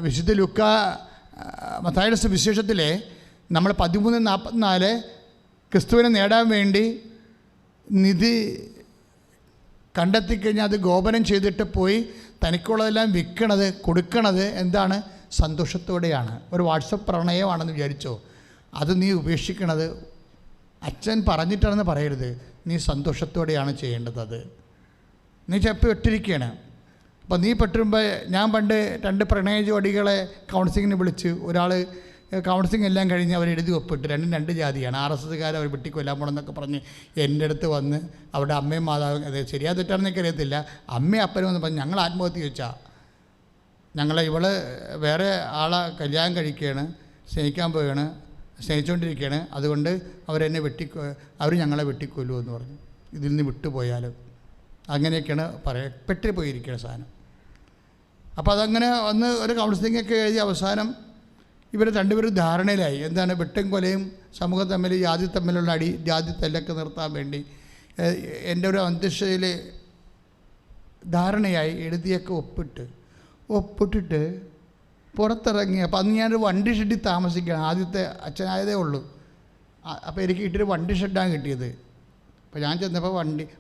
വിശുദ്ധ ലൂക്കാ മത്തായിയുടെ സുവിശേഷത്തിൽ നമ്മൾ 13:44 ക്രിസ്തുവിനെ നേടാൻ വേണ്ടി നിധി കണ്ടെത്തിക്കഴിഞ്ഞാൽ അത് ഗോപനം ചെയ്തിട്ട് പോയി തനിക്കുള്ളതെല്ലാം വിൽക്കണത് കൊടുക്കണത് എന്താണ്? സന്തോഷത്തോടെയാണ്. ഒരു വാട്സപ്പ് പ്രണയമാണെന്ന് വിചാരിച്ചോ? അത് നീ ഉപേക്ഷിക്കണത് അച്ഛൻ പറഞ്ഞിട്ടാണെന്ന് പറയരുത്. നീ സന്തോഷത്തോടെയാണ് ചെയ്യേണ്ടത്. അത് നീ ചെപ്പ് ഇട്ടിരിക്കുകയാണ്. അപ്പോൾ നീ പെട്ടുമ്പോൾ ഞാൻ പണ്ട് 2 പ്രണയ ജോഡികളെ കൗൺസിലിങ്ങിന് വിളിച്ച്, ഒരാൾ കൗൺസിലിംഗ് എല്ലാം കഴിഞ്ഞ് അവർ എഴുതി ഒപ്പിട്ട്, 2 ജാതിയാണ്, RSSകാർ അവർ വെട്ടിക്കൊല്ലാൻ പോകണമെന്നൊക്കെ പറഞ്ഞ് എൻ്റെ അടുത്ത് വന്ന് അവിടെ അമ്മയും മാതാവും, അത് ശരിയാ തെറ്റാണെന്നൊക്കെ അറിയത്തില്ല, അമ്മയും അപ്പനും വന്ന് പറഞ്ഞ് ഞങ്ങൾ ആത്മഹത്യ ചോദിച്ചാൽ ഇവള് വേറെ ആളെ കല്യാണം കഴിക്കുകയാണ്, സ്നേഹിക്കാൻ പോവുകയാണ്, സ്നേഹിച്ചുകൊണ്ടിരിക്കുകയാണ്, അതുകൊണ്ട് അവർ ഞങ്ങളെ വെട്ടിക്കൊല്ലുമെന്ന് പറഞ്ഞു. ഇതിൽ നിന്ന് വിട്ടുപോയാലും അങ്ങനെയൊക്കെയാണ് പെട്ടി പോയിരിക്കുന്ന സാധനം. അപ്പോൾ അതങ്ങനെ വന്ന് ഒരു കൗൺസിലിങ്ങൊക്കെ എഴുതി അവസാനം ഇവർ 2 പേരും ധാരണയിലായി. എന്താണ്? വെട്ടും കൊലയും സമൂഹം തമ്മിൽ ജാതി തമ്മിലുള്ള ജാതി തല്ലൊക്കെ നിർത്താൻ വേണ്ടി എൻ്റെ ഒരു അന്തരീക്ഷയിൽ ധാരണയായി എഴുതിയൊക്കെ ഒപ്പിട്ടിട്ട് പുറത്തിറങ്ങി. അപ്പോൾ അന്ന് ഞാനൊരു വണ്ടി ഷെഡിൽ താമസിക്കുകയാണ്. ആദ്യത്തെ അച്ഛനായതേ ഉള്ളൂ. അപ്പോൾ എനിക്ക് കിട്ടിയൊരു വണ്ടി ഷെഡാണ് കിട്ടിയത്. അപ്പോൾ ഞാൻ ചെന്നപ്പോൾ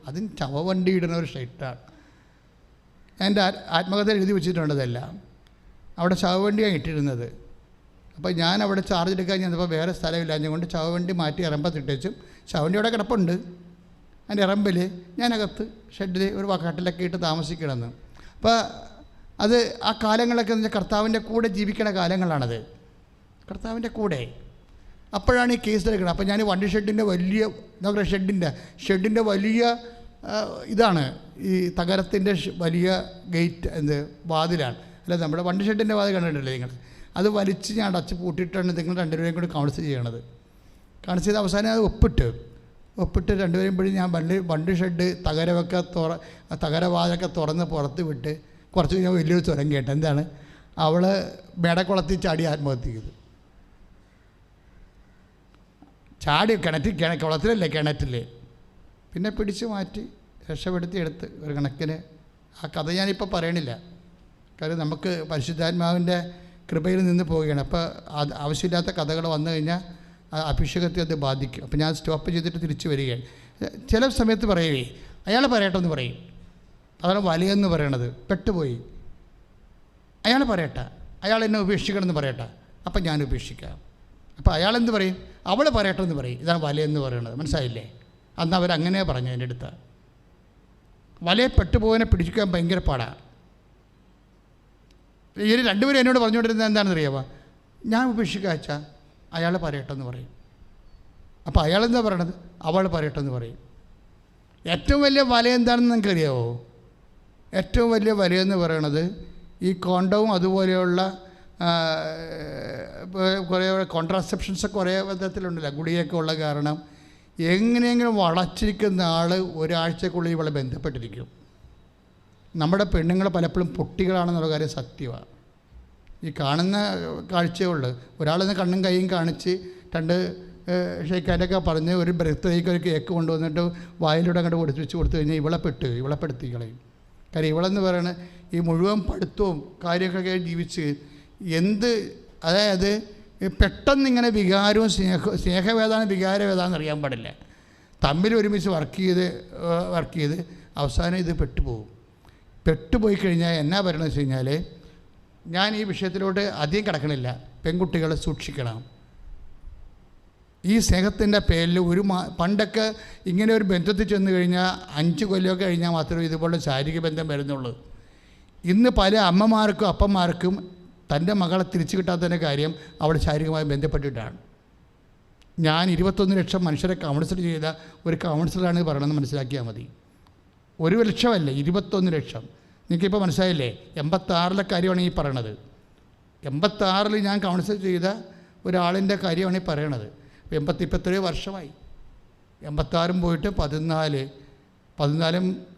അതിന് ചവവണ്ടി ഇടുന്ന ഒരു ഷെഡാണ്. എൻ്റെ ആത്മകഥയിൽ എഴുതി വെച്ചിട്ടുണ്ടതെല്ലാം. അവിടെ ചവവണ്ടിയാണ് ഇട്ടിരുന്നത്. അപ്പോൾ ഞാൻ അവിടെ ചാർജ് എടുക്കാൻ ചെന്നപ്പോൾ വേറെ സ്ഥലമില്ല, അതുകൊണ്ട് ചവവണ്ടി മാറ്റി ഇറമ്പത്തിട്ടേച്ചും ചവവണ്ടി അവിടെ കിടപ്പുണ്ട്. അതിൻ്റെ ഇറമ്പിൽ ഞാനകത്ത് ഷെഡിൽ ഒരു കട്ടിലൊക്കെ ഇട്ട് താമസിക്കണമെന്ന്. അപ്പോൾ അത് ആ കാലങ്ങളൊക്കെ എന്ന് വെച്ചാൽ കർത്താവിൻ്റെ കൂടെ ജീവിക്കണ കാലങ്ങളാണത്, കർത്താവിൻ്റെ കൂടെ. അപ്പോഴാണ് ഈ കേസ് എടുക്കുന്നത്. അപ്പോൾ ഞാൻ വണ്ടി ഷെഡിൻ്റെ വലിയ ഷെഡിൻ്റെ വലിയ ഇതാണ് ഈ തകരത്തിൻ്റെ വലിയ ഗേറ്റ് വാതിലാണ്. അല്ല, നമ്മുടെ വണ്ടി ഷെഡിൻ്റെ വാതിൽ കണ്ടിട്ടില്ലേ നിങ്ങൾ? അത് വലിച്ച് ഞാൻ അടച്ച് പൂട്ടിയിട്ടാണ് നിങ്ങൾ 2 പേരെയും കൂടി കൗൺസിൽ ചെയ്യണത്. കൗൺസിൽ ചെയ്ത് അവസാനം അത് ഒപ്പിട്ട് 2 പേരെയും പോയി ഞാൻ വണ്ടി ഷെഡ് തകരവാതൊക്കെ തുറന്ന് പുറത്ത് വിട്ട് കുറച്ച് കഴിഞ്ഞാൽ വലിയൊരു സ്വരം കേട്ടു. എന്താണ്? അവൾ മേടക്കുളത്തിൽ ചാടി ആത്മഹത്യ ചെയ്തു. ചാടി കുളത്തിലല്ലേ, കിണറ്റിൽ. പിന്നെ പിടിച്ചു മാറ്റി രക്ഷപ്പെടുത്തി എടുത്ത് ഒരു കണക്കിന്. ആ കഥ ഞാനിപ്പോൾ പറയണില്ല, കാര്യം നമുക്ക് പരിശുദ്ധാത്മാവിൻ്റെ കൃപയിൽ നിന്ന് പോവുകയാണ്. അപ്പോൾ അത് ആവശ്യമില്ലാത്ത കഥകൾ വന്നു കഴിഞ്ഞാൽ അഭിഷേകത്തെ അത് ബാധിക്കും. അപ്പോൾ ഞാൻ സ്റ്റോപ്പ് ചെയ്തിട്ട് തിരിച്ചു വരികയാണ്. ചില സമയത്ത് പറയുകയെ അയാൾ പറയട്ടെ എന്ന് പറയും. അതാണ് വലയെന്ന് പറയണത്. പെട്ടുപോയി, അയാൾ പറയട്ടെ, അയാൾ എന്നെ ഉപേക്ഷിക്കണമെന്ന് പറയട്ടെ, അപ്പം ഞാൻ ഉപേക്ഷിക്കാം. അപ്പോൾ അയാളെന്ത് പറയും? അവൾ പറയട്ടെ എന്ന് പറയും. ഇതാണ് വലയെന്ന് പറയണത്. മനസ്സിലായില്ലേ? അന്ന് അവരങ്ങനെ പറഞ്ഞു. എൻ്റെ അടുത്ത് വലയെ പെട്ടുപോയതിനെ പിടിക്കാൻ ഭയങ്കര പാടാണ്. ഈ 2 പേരും എന്നോട് പറഞ്ഞുകൊണ്ടിരുന്നത് എന്താണെന്ന് അറിയാമോ? ഞാൻ ഉപേക്ഷിക്കാച്ച അയാൾ പറയട്ടെന്ന് പറയും. അപ്പോൾ അയാളെന്താ പറയണത്? അവൾ പറയട്ടെന്ന് പറയും. ഏറ്റവും വലിയ വല എന്താണെന്ന് നിങ്ങൾക്ക് അറിയാമോ? ഏറ്റവും വലിയ വലയെന്ന് പറയണത് ഈ കോണ്ടവും അതുപോലെയുള്ള കുറേ കോൺട്രാസെപ്ഷൻസൊക്കെ കുറേ വിധത്തിലുണ്ടല്ലോ, ഗുളികയൊക്കെ ഉള്ള കാരണം എങ്ങനെയെങ്കിലും വളച്ചിരിക്കുന്ന ആൾ ഒരാഴ്ചക്കുള്ളിൽ ഇവളെ ബന്ധപ്പെട്ടിരിക്കും. നമ്മുടെ പെണ്ണുങ്ങൾ പലപ്പോഴും പൊട്ടികളാണെന്നുള്ള കാര്യം സത്യമാണ്. ഈ കാണുന്ന കാഴ്ചയുള്ളൂ. ഒരാളെന്ന് കണ്ണും കൈയും കാണിച്ച് 2 ഷെയ്ക്കാൻ്റെയൊക്കെ പറഞ്ഞ് ഒരു ബർത്ത്ഡേക്ക് ഒരു കേക്ക് കൊണ്ടുവന്നിട്ട് വായിലൂടെ അങ്ങോട്ട് കൊടുത്തു കഴിഞ്ഞാൽ ഇവളെ പെടുത്തി കളയും. കാര്യം ഇവളെന്ന് പറയണത് ഈ മുഴുവൻ പഠിത്തവും കാര്യമൊക്കെ ജീവിച്ച് അതായത് പെട്ടെന്ന് ഇങ്ങനെ വികാരവും സ്നേഹവേദാണ് വികാരവേദാന്ന് അറിയാൻ പാടില്ല. തമ്മിൽ ഒരുമിച്ച് വർക്ക് ചെയ്ത് അവസാനം ഇത് പെട്ടുപോയി കഴിഞ്ഞാൽ എന്നാ പറയണമെന്ന് വെച്ച് കഴിഞ്ഞാൽ, ഞാൻ ഈ വിഷയത്തിലോട്ട് അധികം കിടക്കണില്ല. പെൺകുട്ടികൾ സൂക്ഷിക്കണം. ഈ സ്നേഹത്തിൻ്റെ പേരിൽ പണ്ടൊക്കെ ഇങ്ങനെ ഒരു ബന്ധത്തിൽ ചെന്ന് കഴിഞ്ഞാൽ 5 കൊല്ലമൊക്കെ കഴിഞ്ഞാൽ മാത്രമേ ഇതുപോലെ ശാരീരിക ബന്ധം വരുന്നുള്ളൂ. ഇന്ന് പല അമ്മമാർക്കും അപ്പന്മാർക്കും തൻ്റെ മകളെ തിരിച്ചു കിട്ടാത്തതിൻ്റെ കാര്യം അവൾ ശാരീരികമായി ബന്ധപ്പെട്ടിട്ടാണ്. ഞാൻ 21 ലക്ഷം മനുഷ്യരെ കൗൺസിൽ ചെയ്ത ഒരു കൗൺസിലറാണ് പറയണമെന്ന് മനസ്സിലാക്കിയാൽ മതി. 1 ലക്ഷമല്ല, 21 ലക്ഷം. നിങ്ങൾക്കിപ്പോൾ മനസ്സിലായില്ലേ? 86 കാര്യമാണ് ഈ പറയണത്. 86 ഞാൻ കൗൺസിൽ ചെയ്ത ഒരാളിൻ്റെ കാര്യമാണ് ഈ പറയണത്. 83 വർഷമായി. 86 പോയിട്ട് 14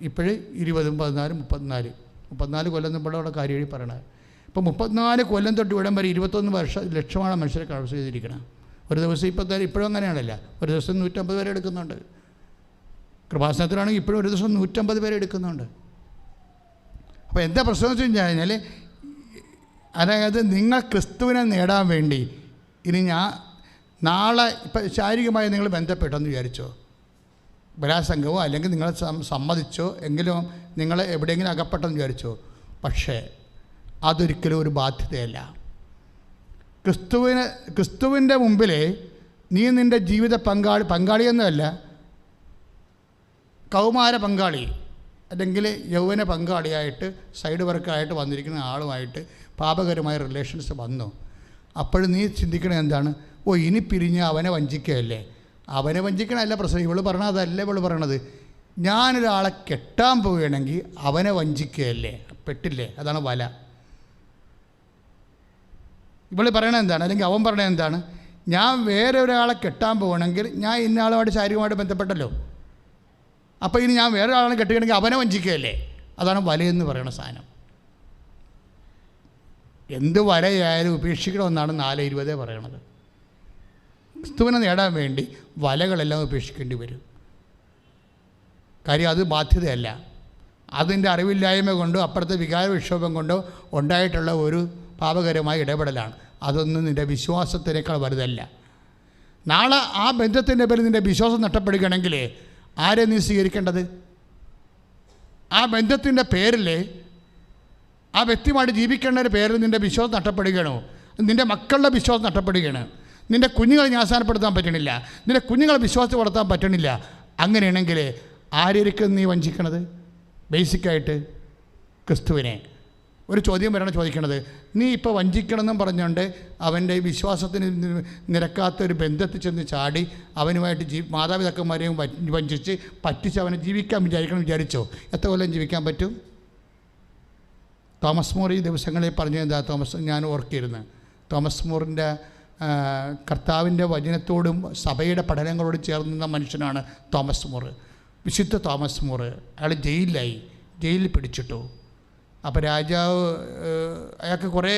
ഇപ്പോഴ് 20, 14, 34 കൊല്ലം മുമ്പുള്ള കാര്യമാണ് പറയണത്. ഇപ്പോൾ 34 കൊല്ലം തൊട്ട് ഇവിടം വരെ 21 ലക്ഷമാണ് മനുഷ്യരെ കൗൺസിൽ ചെയ്തിരിക്കണം. ഒരു ദിവസം ഇപ്പോഴും അങ്ങനെയാണല്ല, ഒരു ദിവസം 150 പേരെ എടുക്കുന്നുണ്ട്. കൃപാസനത്തിലാണെങ്കിൽ ഇപ്പോഴും ഒരു ദിവസം 150 പേരെ എടുക്കുന്നുണ്ട്. അപ്പോൾ എന്താ പ്രശ്നം എന്ന് വെച്ച് കഴിഞ്ഞാൽ അതായത് നിങ്ങൾ ക്രിസ്തുവിനെ നേടാൻ വേണ്ടി ഇനി നാളെ ഇപ്പം ശാരീരികമായി നിങ്ങൾ ബന്ധപ്പെട്ടെന്ന് വിചാരിച്ചോ, ബലാത്സംഗമോ അല്ലെങ്കിൽ നിങ്ങൾ സമ്മതിച്ചോ എങ്കിലും നിങ്ങൾ എവിടെയെങ്കിലും അകപ്പെട്ടെന്ന് വിചാരിച്ചോ, പക്ഷേ അതൊരിക്കലും ഒരു ബാധ്യതയല്ല. ക്രിസ്തുവിൻ്റെ മുമ്പിൽ നീ നിൻ്റെ ജീവിത പങ്കാളിയൊന്നുമല്ല, കൗമാര പങ്കാളി അല്ലെങ്കിൽ യൗവന പങ്കാളിയായിട്ട് സൈഡ് വർക്കായിട്ട് വന്നിരിക്കുന്ന ആളുമായിട്ട് പാപകരമായ റിലേഷൻസ് വന്നു. അപ്പോഴും നീ ചിന്തിക്കണത് എന്താണ്? ഇനി പിരിഞ്ഞ് അവനെ വഞ്ചിക്കുകയല്ലേ. അവനെ വഞ്ചിക്കണമല്ല പ്രശ്നം. ഇവള് പറഞ്ഞത് അതല്ല. ഇവള് പറയണത് ഞാനൊരാളെ കെട്ടാൻ പോവുകയാണെങ്കിൽ അവനെ വഞ്ചിക്കുകയല്ലേ, പെട്ടില്ലേ, അതാണ് വല. ഇവള് പറയണത് എന്താണ്, അല്ലെങ്കിൽ അവൻ പറയണത് എന്താണ്? ഞാൻ വേറെ ഒരാളെ കെട്ടാൻ പോകണമെങ്കിൽ ഞാൻ ഇന്നയാളുമായിട്ട് ശാരീരികമായിട്ട് ബന്ധപ്പെട്ടല്ലോ, അപ്പോൾ ഇനി ഞാൻ വേറെ ഒരാളെ കെട്ടുകയാണെങ്കിൽ അവനെ വഞ്ചിക്കുകയല്ലേ, അതാണ് വലയെന്ന് പറയുന്ന സാധനം. എന്ത് വലയായാലും ഉപേക്ഷിക്കണമെന്നാണ് 4:20 പറയണത്. ക്രിസ്തുവിനെ നേടാൻ വേണ്ടി വലകളെല്ലാം ഉപേക്ഷിക്കേണ്ടി വരും. കാര്യം അത് ബാധ്യതയല്ല, അതിൻ്റെ അറിവില്ലായ്മ കൊണ്ടോ അപ്പുറത്തെ വികാര വിക്ഷോഭം കൊണ്ടോ ഉണ്ടായിട്ടുള്ള ഒരു പാപകരമായ ഇടപെടലാണ്. അതൊന്നും നിൻ്റെ വിശ്വാസത്തിനേക്കാൾ വലുതല്ല. നാളെ ആ ബന്ധത്തിൻ്റെ പേരിൽ നിൻ്റെ വിശ്വാസം നഷ്ടപ്പെടുകയാണെങ്കിൽ ആരെ നീ സ്വീകരിക്കേണ്ടത്? ആ ബന്ധത്തിൻ്റെ പേരിൽ ആ വ്യക്തിയുമായിട്ട് ജീവിക്കേണ്ടതിൻ്റെ പേരിൽ നിൻ്റെ വിശ്വാസം നഷ്ടപ്പെടുകയാണോ? നിൻ്റെ മക്കളുടെ വിശ്വാസം നഷ്ടപ്പെടുകയാണ്. നിൻ്റെ കുഞ്ഞുങ്ങളെ ന്യാസാനപ്പെടുത്താൻ പറ്റണില്ല, നിൻ്റെ കുഞ്ഞുങ്ങളെ വിശ്വാസത്തിൽ വളർത്താൻ പറ്റണില്ല. അങ്ങനെയാണെങ്കിൽ ആരെയൊക്കെ നീ വഞ്ചിക്കണത്? ബേസിക്കായിട്ട് ക്രിസ്തുവിനെ. ഒരു ചോദ്യം വരണം ചോദിക്കണത്, നീ ഇപ്പോൾ വഞ്ചിക്കണമെന്നും പറഞ്ഞുകൊണ്ട് അവൻ്റെ വിശ്വാസത്തിന് നിരക്കാത്തൊരു ബന്ധത്തിൽ ചെന്ന് ചാടി അവനുമായിട്ട് മാതാപിതാക്കന്മാരെയും വഞ്ചിച്ച് പറ്റിച്ച് അവനെ ജീവിക്കാൻ വിചാരിച്ചോ? എത്ര കൊല്ലം ജീവിക്കാൻ പറ്റും? തോമസ് മൂർ ഈ ദിവസങ്ങളിൽ പറഞ്ഞതെന്താ? ഞാൻ ഓർക്കിയിരുന്നു, തോമസ് മൂറിൻ്റെ കർത്താവിൻ്റെ വചനത്തോടും സഭയുടെ പഠനങ്ങളോടും ചേർന്ന് നിന്ന മനുഷ്യനാണ് തോമസ് മൂർ, വിശുദ്ധ തോമസ് മൂർ. അയാൾ ജയിലിൽ പിടിച്ചിട്ടു. അപ്പോൾ രാജാവ് അയാൾക്ക് കുറേ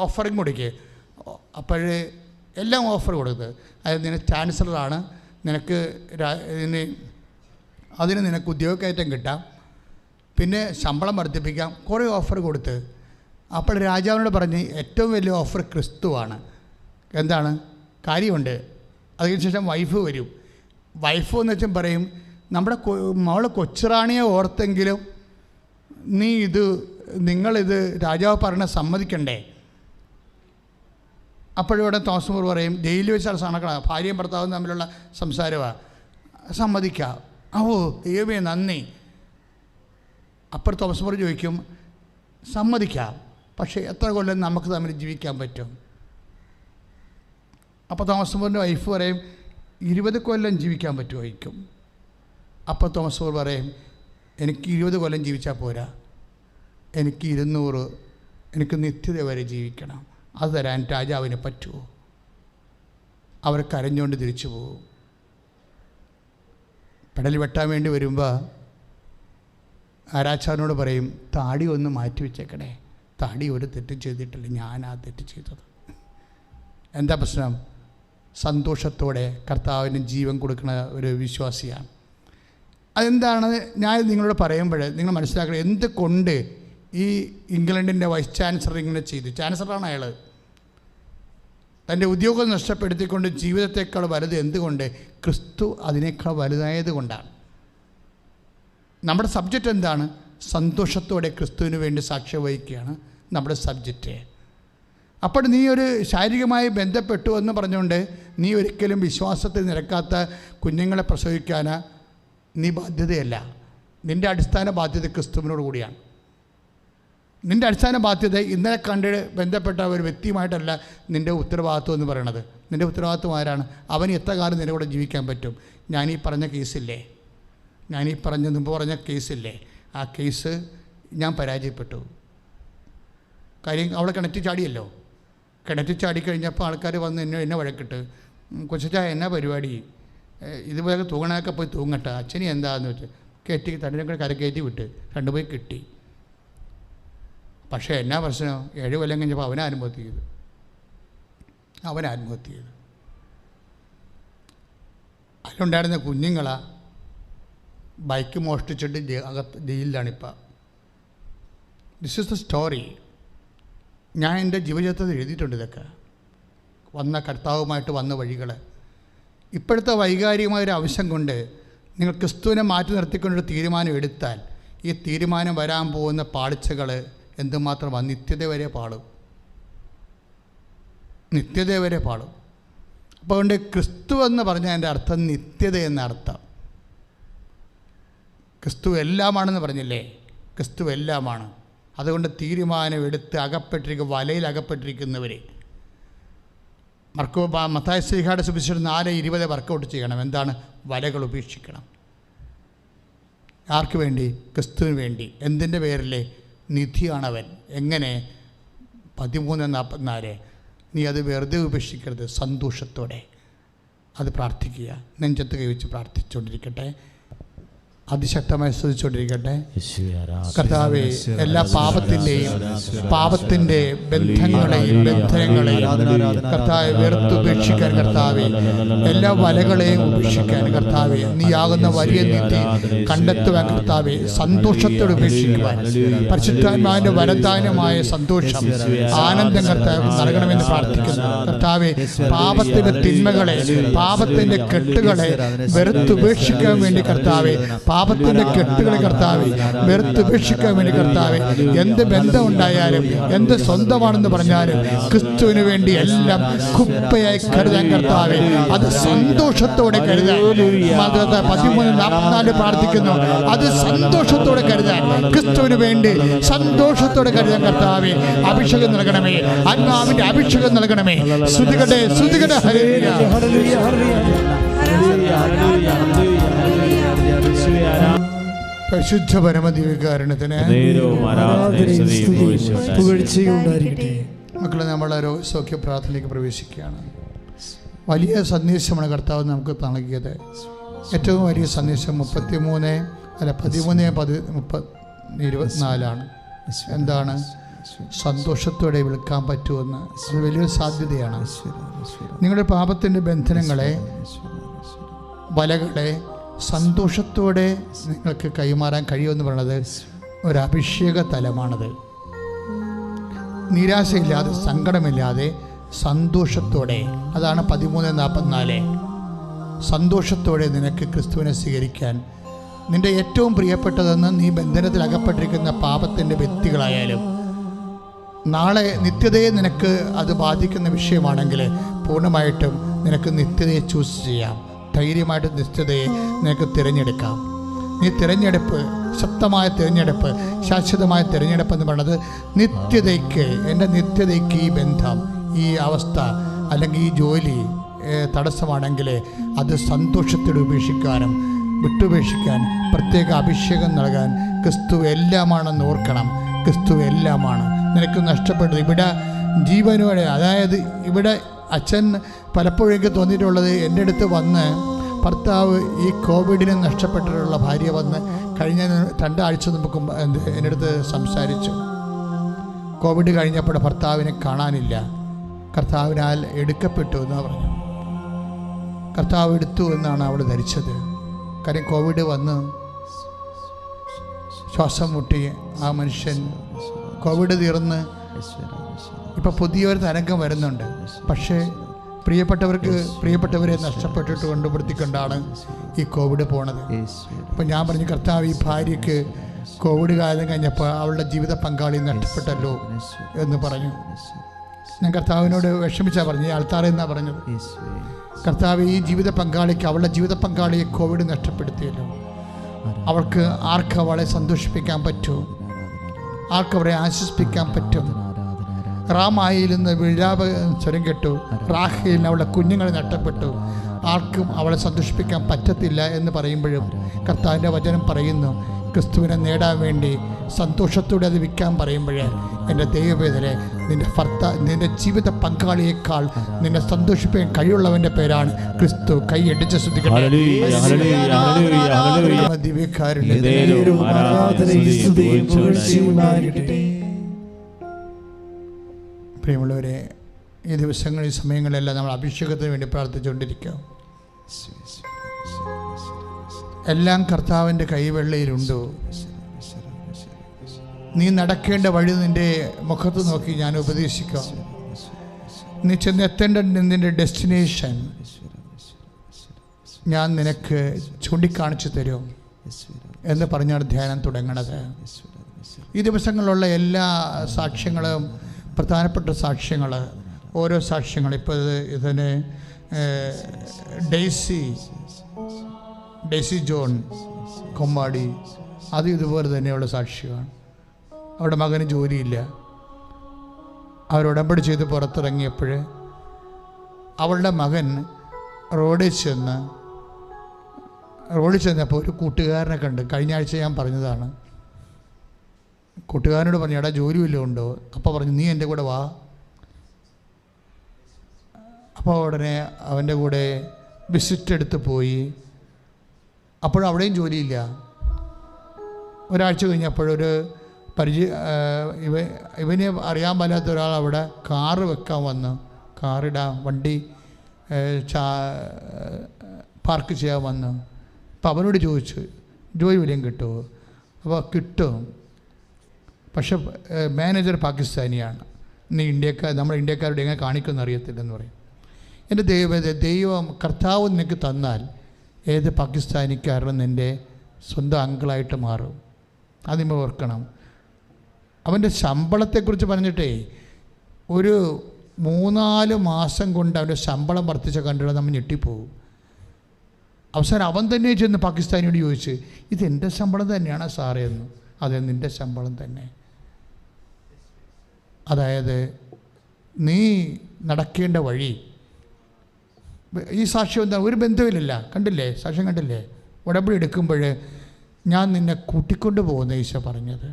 ഓഫറിങ് കൊടുക്കുക. അപ്പോഴേ എല്ലാം ഓഫർ കൊടുത്തത്, അതായത് നിനക്ക് ചാൻസലറാണ്, നിനക്ക് അതിന് നിനക്ക് ഉദ്യോഗക്കയറ്റം കിട്ടാം, പിന്നെ ശമ്പളം വർദ്ധിപ്പിക്കാം, കുറേ ഓഫർ കൊടുത്ത്. അപ്പോൾ രാജാവിനോട് പറഞ്ഞ് ഏറ്റവും വലിയ ഓഫർ ക്രിസ്തുവാണ്. എന്താണ് കാര്യമുണ്ട്? അതിനുശേഷം വൈഫ് വരും. വൈഫ് എന്ന് വെച്ചാൽ പറയും, നമ്മുടെ മകൾ കൊച്ചുറാണിയെ ഓർത്തെങ്കിലും നിങ്ങളിത് രാജാവ് പറഞ്ഞ സമ്മതിക്കണ്ടേ? അപ്പോഴിവിടെ തോമസ് മൂർ പറയും, ജയിലിൽ വെച്ചാൽ നടക്കണം, ഭാര്യയും ഭർത്താവും തമ്മിലുള്ള സംസാരമാണ്, സമ്മതിക്കാം. ദൈവമേ നന്ദി. അപ്പോൾ തോമസ് മൂർ ചോദിക്കും, സമ്മതിക്കാം, പക്ഷേ എത്ര കൊല്ലം നമുക്ക് തമ്മിൽ ജീവിക്കാൻ പറ്റും? അപ്പോൾ തോമസ് മൂറിൻ്റെ വൈഫ് പറയും, 20 കൊല്ലം ജീവിക്കാൻ പറ്റുമായിരിക്കും. അപ്പോൾ തോമസ് മൂർ പറയും, എനിക്ക് 20 കൊല്ലം ജീവിച്ചാൽ പോരാ, എനിക്ക് 200, എനിക്ക് നിത്യത വരെ ജീവിക്കണം. അത് തരാൻ രാജാവിന് പറ്റുമോ? അവർ കരഞ്ഞുകൊണ്ട് തിരിച്ചു പോകും. പെടൽ വെട്ടാൻ വേണ്ടി വരുമ്പോൾ ആരാച്ചാരനോട് പറയും, താടി ഒന്ന് മാറ്റി വെച്ചേക്കണേ, താടി ഒരു തെറ്റ് ചെയ്തിട്ടില്ല, ഞാനാ തെറ്റ് ചെയ്തത്. എന്താ പ്രശ്നം? സന്തോഷത്തോടെ കർത്താവിന് ജീവൻ കൊടുക്കുന്ന ഒരു വിശ്വാസിയാണ്. അതെന്താണ് ഞാൻ നിങ്ങളോട് പറയുമ്പോൾ നിങ്ങൾ മനസ്സിലാക്കണം, എന്തുകൊണ്ട് ഈ ഇംഗ്ലണ്ടിൻ്റെ വൈസ് ചാൻസലർ ഇങ്ങനെ ചെയ്തു? ചാൻസലറാണ് അയാൾ. തൻ്റെ ഉദ്യോഗം നഷ്ടപ്പെടുത്തിക്കൊണ്ട് ജീവിതത്തേക്കാൾ വലുത് എന്തുകൊണ്ട്? ക്രിസ്തു അതിനേക്കാൾ വലുതായത് കൊണ്ടാണ്. നമ്മുടെ സബ്ജക്റ്റ് എന്താണ്? സന്തോഷത്തോടെ ക്രിസ്തുവിന് വേണ്ടി സാക്ഷ്യം വഹിക്കുകയാണ് നമ്മുടെ സബ്ജക്റ്റ്. അപ്പോൾ നീ ഒരു ശാരീരികമായി ബന്ധപ്പെട്ടു എന്ന് പറഞ്ഞുകൊണ്ട് നീ ഒരിക്കലും വിശ്വാസത്തിൽ നിരക്കാത്ത കുഞ്ഞുങ്ങളെ പ്രസവിക്കാൻ നീ ബാധ്യതയല്ല. നിൻ്റെ അടിസ്ഥാന ബാധ്യത ക്രിസ്തുവിനോട് കൂടിയാണ്. നിൻ്റെ അടിസ്ഥാന ബാധ്യത ഇന്നലെ കണ്ട് ബന്ധപ്പെട്ട ഒരു വ്യക്തിയുമായിട്ടല്ല നിൻ്റെ ഉത്തരവാദിത്വം എന്ന് പറയണത്. നിൻ്റെ ഉത്തരവാദിത്വം ആരാണ്? അവന് എത്ര കാലം നിൻ്റെ കൂടെ ജീവിക്കാൻ പറ്റും? ഞാനീ പറഞ്ഞ കേസില്ലേ, മുമ്പ് പറഞ്ഞ കേസില്ലേ, ആ കേസ് ഞാൻ പരാജയപ്പെട്ടു. കാര്യം അവളെ കിണറ്റിൽ ചാടിയല്ലോ. കിണറ്റിൽ ചാടിക്കഴിഞ്ഞപ്പോൾ ആൾക്കാർ വന്ന് എന്നെ വഴക്കിട്ട്, കൊച്ചാ എന്നാ പരിപാടി, ഇതുപോലെ തൂങ്ങണയൊക്കെ പോയി തൂങ്ങട്ടെ, അച്ഛനെ എന്താണെന്ന് വെച്ച് കയറ്റി തന്നെ കൂടെ കരക്കയറ്റി വിട്ട് 2 പോയി കിട്ടി. പക്ഷേ എന്നാ പ്രശ്നം? 7 കൊല്ലം കഴിഞ്ഞപ്പോൾ അവനെ ആത്മഹത്യ ചെയ്തു. അതിലുണ്ടായിരുന്ന കുഞ്ഞുങ്ങളാ ബൈക്ക് മോഷ്ടിച്ചിട്ട് ജയിലിലാണിപ്പോൾ. This is the story. ഞാൻ എൻ്റെ ജീവിതത്തിൽ എഴുതിയിട്ടുണ്ട് ഇതൊക്കെ, വന്ന കർത്താവുമായിട്ട് വന്ന വഴികൾ. ഇപ്പോഴത്തെ വൈകാരികമായൊരു ആവശ്യം കൊണ്ട് നിങ്ങൾ ക്രിസ്തുവിനെ മാറ്റി നിർത്തിക്കൊണ്ടൊരു തീരുമാനം എടുത്താൽ ഈ തീരുമാനം വരാൻ പോകുന്ന പാളിച്ചകൾ എന്തുമാത്രമാണ്, നിത്യത വരെ പാളും, നിത്യത വരെ പാളും. അപ്പോൾ അതുകൊണ്ട് ക്രിസ്തു എന്ന് പറഞ്ഞാൽ എൻ്റെ അർത്ഥം നിത്യത എന്ന അർത്ഥം. ക്രിസ്തു എല്ലാമാണെന്ന് പറഞ്ഞില്ലേ, ക്രിസ്തു എല്ലാമാണ്. അതുകൊണ്ട് തീരുമാനം എടുത്ത് വലയിൽ അകപ്പെട്ടിരിക്കുന്നവർ മത്തായി ശ്ലീഹായുടെ സുവിശേഷം 4:20 വർക്കൗട്ട് ചെയ്യണം. എന്താണ്? വലകൾ ഉപേക്ഷിക്കണം. ആർക്ക് വേണ്ടി? ക്രിസ്തുവിന് വേണ്ടി. എന്തിൻ്റെ പേരിൽ? നിധിയാണവൻ. എങ്ങനെ? 13:44. നീ അത് വെറുതെ ഉപേക്ഷിക്കരുത്, സന്തോഷത്തോടെ അത് പ്രാർത്ഥിക്കുക. നെഞ്ചത്ത് കൈവച്ച് പ്രാർത്ഥിച്ചുകൊണ്ടിരിക്കട്ടെ, അതിശക്തമായി സ്തുതിച്ചുകൊണ്ടിരിക്കട്ടെ. കർത്താവേ, എല്ലാ പാപത്തിൻ്റെ ബന്ധങ്ങളെയും കർത്താവെ വെറുത്തുപേക്ഷിക്കാൻ, കർത്താവെ എല്ലാ വലകളെയും ഉപേക്ഷിക്കാൻ, കർത്താവെ നീയാകുന്ന വലിയ നിധി കണ്ടെത്തുവാൻ, കർത്താവെ സന്തോഷത്തോടെ ഉപേക്ഷിക്കുവാൻ, പരിശുദ്ധാത്മാവിൻ്റെ വരദാനമായ സന്തോഷം, ആനന്ദം കർത്താവ് നൽകണമെന്ന് പ്രാർത്ഥിക്കുന്നു. കർത്താവെ, പാപത്തിൻ്റെ തിന്മകളെ, പാപത്തിൻ്റെ കെട്ടുകളെ വെറുത്തുപേക്ഷിക്കാൻ വേണ്ടി, കർത്താവെ പാപത്തിൻ്റെ കെട്ടുകളെ കർത്താവെ വെറുത്തുപേക്ഷിക്കാൻ വേണ്ടി, കർത്താവെ എന്ത് ബന്ധമുണ്ടായാലും എന്ത് സ്വന്തമാണെന്ന് പറഞ്ഞാലും ക്രിസ്തുവിന് വേണ്ടി എല്ലാം കുപ്പയായി കരുതാൻ, കർത്താവെ അത് സന്തോഷത്തോടെ കരുതാൻ. 13:44 പ്രാർത്ഥിക്കുന്നു, അത് സന്തോഷത്തോടെ കരുതാൻ, ക്രിസ്തുവിന് വേണ്ടി സന്തോഷത്തോടെ കരുതാൻ. കർത്താവെ അഭിഷേകം നൽകണമേ, ആത്മാവിൻ്റെ അഭിഷേകം നൽകണമേ. സ്തുതികട്ടെ, സ്തുതികട്ടെ. പരിശുദ്ധ പരമദിവ്യകാരുണ്യത്തിന് മക്കളെ, നമ്മളൊരു സൗഖ്യ പ്രാർത്ഥനയിലേക്ക് പ്രവേശിക്കുകയാണ്. വലിയ സന്ദേശമാണ് കർത്താവ് നമുക്ക് നൽകിയത്. ഏറ്റവും വലിയ സന്ദേശം 13:24 എന്താണ്? സന്തോഷത്തോടെ വിളിക്കാൻ പറ്റുമെന്ന്. അത് വലിയൊരു സാധ്യതയാണ്. നിങ്ങളുടെ പാപത്തിൻ്റെ ബന്ധനങ്ങളെ, വലകളെ സന്തോഷത്തോടെ നിങ്ങൾക്ക് കൈമാറാൻ കഴിയുമെന്ന് പറയുന്നത് ഒരു അഭിഷേക തലമാണത്. നിരാശയില്ലാതെ, സങ്കടമില്ലാതെ, സന്തോഷത്തോടെ. അതാണ് 13:44. സന്തോഷത്തോടെ നിനക്ക് ക്രിസ്തുവിനെ സ്വീകരിക്കാൻ, നിൻ്റെ ഏറ്റവും പ്രിയപ്പെട്ടതെന്ന് നീ ബന്ധനത്തിൽ അകപ്പെട്ടിരിക്കുന്ന പാപത്തിൻ്റെ വ്യക്തികളായാലും, നാളെ നിത്യതയെ നിനക്ക് അത് ബാധിക്കുന്ന വിഷയമാണെങ്കിൽ പൂർണ്ണമായിട്ടും നിനക്ക് നിത്യതയെ ചൂസ് ചെയ്യാം. ധൈര്യമായിട്ട് നിത്യതയെ നിനക്ക് തിരഞ്ഞെടുക്കാം. നീ തിരഞ്ഞെടുപ്പ്, ശക്തമായ തിരഞ്ഞെടുപ്പ്, ശാശ്വതമായ തിരഞ്ഞെടുപ്പ് എന്ന് പറയുന്നത് നിത്യതയ്ക്ക്, എൻ്റെ നിത്യതയ്ക്ക് ഈ ബന്ധം, ഈ അവസ്ഥ അല്ലെങ്കിൽ ഈ ജോലി തടസ്സമാണെങ്കിൽ അത് സന്തോഷത്തോടെ ഉപേക്ഷിക്കാനും വിട്ടുപേക്ഷിക്കാൻ പ്രത്യേക അഭിഷേകം നൽകാൻ ക്രിസ്തു എല്ലാമാണെന്ന് ഓർക്കണം. ക്രിസ്തു എല്ലാമാണ്. നിനക്ക് നഷ്ടപ്പെട്ടത് ഇവിടെ ജീവനോടെ, അതായത് ഇവിടെ അച്ഛൻ പലപ്പോഴും എനിക്ക് തോന്നിയിട്ടുള്ളത്, എൻ്റെ അടുത്ത് വന്ന് ഭർത്താവ് ഈ കോവിഡിന് നഷ്ടപ്പെട്ടിട്ടുള്ള ഭാര്യ വന്ന് കഴിഞ്ഞ 2 ആഴ്ച മുമ്പ് എൻ്റെ അടുത്ത് സംസാരിച്ചു. കോവിഡ് കഴിഞ്ഞപ്പോൾ ഭർത്താവിനെ കാണാനില്ല, കർത്താവിനാൽ എടുക്കപ്പെട്ടു എന്നാണ് പറഞ്ഞു. കർത്താവ് എടുത്തു എന്നാണ് അവൾ ധരിച്ചത്. കാര്യം കോവിഡ് വന്ന് ശ്വാസം മുട്ടി ആ മനുഷ്യൻ, കോവിഡ് തീർന്ന് ഇപ്പോൾ പുതിയൊരു തരംഗം വരുന്നുണ്ട്. പക്ഷേ പ്രിയപ്പെട്ടവരെ നഷ്ടപ്പെട്ടിട്ട് കൊണ്ടുപെടുത്തിക്കൊണ്ടാണ് ഈ കോവിഡ് പോണത്. അപ്പം ഞാൻ പറഞ്ഞു, കർത്താവ് ഈ ഭാര്യയ്ക്ക് കോവിഡ് കാലം കഴിഞ്ഞപ്പോൾ അവളുടെ ജീവിത പങ്കാളി നഷ്ടപ്പെട്ടല്ലോ എന്ന് പറഞ്ഞു. ഞാൻ കർത്താവിനോട് വിഷമിച്ചാണ് പറഞ്ഞു, ഈ ആൾത്താറ എന്നാണ് പറഞ്ഞത്. കർത്താവ് ഈ ജീവിത പങ്കാളിക്ക്, അവളുടെ ജീവിത പങ്കാളിയെ കോവിഡ് നഷ്ടപ്പെടുത്തിയല്ലോ. അവൾക്ക് ആർക്ക് അവളെ സന്തോഷിപ്പിക്കാൻ പറ്റും? ആർക്ക് അവരെ ആശ്വസിപ്പിക്കാൻ പറ്റും? റാമായിൽ നിന്ന് വിലാപ സ്വരം കേട്ടു, റാഹയിൽ അവളുടെ കുഞ്ഞുങ്ങളെ നഷ്ടപ്പെട്ടു, ആർക്കും അവളെ സന്തോഷിപ്പിക്കാൻ പറ്റത്തില്ല എന്ന് പറയുമ്പോഴും കർത്താവിൻ്റെ വചനം പറയുന്നു, ക്രിസ്തുവിനെ നേടാൻ വേണ്ടി സന്തോഷത്തോടെ അത് വിൽക്കാൻ പറയുമ്പോഴേ, എൻ്റെ ദൈവവേദനെ, നിൻ്റെ ജീവിത പങ്കാളിയേക്കാൾ നിന്നെ സന്തോഷിപ്പിക്കാൻ കഴിവുള്ളവൻ്റെ പേരാണ് ക്രിസ്തു. കൈയടിച്ച് ശ്രദ്ധിക്കട്ടെ. പ്രിയമുള്ളവരെ, ഈ ദിവസങ്ങളിൽ, ഈ സമയങ്ങളെല്ലാം നമ്മൾ അഭിഷേകത്തിന് വേണ്ടി പ്രാർത്ഥിച്ചുകൊണ്ടിരിക്കുക. എല്ലാം കർത്താവിൻ്റെ കൈവെള്ളയിലുണ്ടോ? നീ നടക്കേണ്ട വഴി നിൻ്റെ മുഖത്ത് നോക്കി ഞാൻ ഉപദേശിക്കാം. നീ ചെന്നെത്തേണ്ട നിൻ്റെ ഡെസ്റ്റിനേഷൻ ഞാൻ നിനക്ക് ചൂണ്ടിക്കാണിച്ചു തരും എന്ന് പറഞ്ഞാണ് ധ്യാനം തുടങ്ങണത്. ഈ ദിവസങ്ങളിലുള്ള എല്ലാ സാക്ഷ്യങ്ങളും പ്രധാനപ്പെട്ട സാക്ഷ്യങ്ങൾ, ഓരോ സാക്ഷ്യങ്ങൾ. ഇപ്പോൾ ഇതിന് ഡെയ്സി ജോൺ കൊമ്മാടി, അത് ഇതുപോലെ തന്നെയുള്ള സാക്ഷ്യമാണ്. അവരുടെ മകന് ജോലിയില്ല. അവർ ഉടമ്പടി ചെയ്ത് പുറത്തിറങ്ങിയപ്പോൾ അവളുടെ മകൻ റോഡിൽ ചെന്നപ്പോൾ ഒരു കൂട്ടുകാരനെ കണ്ട്. കഴിഞ്ഞ ആഴ്ച ഞാൻ പറഞ്ഞതാണ്. കൂട്ടുകാരനോട് പറഞ്ഞു, എടാ ജോലി വല്ലതും ഉണ്ടോ? അപ്പോൾ പറഞ്ഞു, നീ എൻ്റെ കൂടെ വാ. അപ്പോൾ ഉടനെ അവൻ്റെ കൂടെ വിസിറ്റ് എടുത്ത് പോയി. അപ്പോഴവിടെയും ജോലിയില്ല. ഒരാഴ്ച കഴിഞ്ഞപ്പോഴൊരു ഇവന് അറിയാൻ പാലാത്ത ഒരാൾ അവിടെ കാറ് വെക്കാൻ വന്നു. വണ്ടി പാർക്ക് ചെയ്യാൻ വന്നു. അപ്പോൾ അവനോട് ചോദിച്ചു, ജോലി വല്ലതും കിട്ടുമോ? അപ്പോൾ കിട്ടും, പക്ഷെ മാനേജർ പാകിസ്ഥാനിയാണ്. നമ്മൾ ഇന്ത്യക്കാരുടെ എങ്ങനെ കാണിക്കുമെന്ന് അറിയത്തില്ലെന്ന് പറയും. എൻ്റെ ദൈവം കർത്താവ് നിനക്ക് തന്നാൽ ഏത് പാകിസ്ഥാനിക്കാരനും നിൻ്റെ സ്വന്തം അങ്കിളായിട്ട് മാറും. അതിന് ഓർക്കണം. അവൻ്റെ ശമ്പളത്തെക്കുറിച്ച് പറഞ്ഞിട്ടേ ഒരു 3-4 മാസം കൊണ്ട് അവൻ്റെ ശമ്പളം വർദ്ധിച്ച കണ്ടിട്ട് നമ്മൾ ഞെട്ടിപ്പോവും. അവസാനം അവൻ തന്നെ ചെന്ന് പാകിസ്ഥാനിയോട് ചോദിച്ച്, ഇതെൻ്റെ ശമ്പളം തന്നെയാണോ സാറേ എന്ന്. അതെ, നിൻ്റെ ശമ്പളം തന്നെ. അതായത് നീ നടക്കേണ്ട വഴി. ഈ സാക്ഷ്യം എന്താ? ഒരു ബന്ധമില്ല. കണ്ടില്ലേ സാക്ഷ്യം? കണ്ടില്ലേ? ഉടമ്പടി എടുക്കുമ്പോൾ ഞാൻ നിന്നെ കൂട്ടിക്കൊണ്ടു പോകുന്ന ഈശോ പറഞ്ഞത്.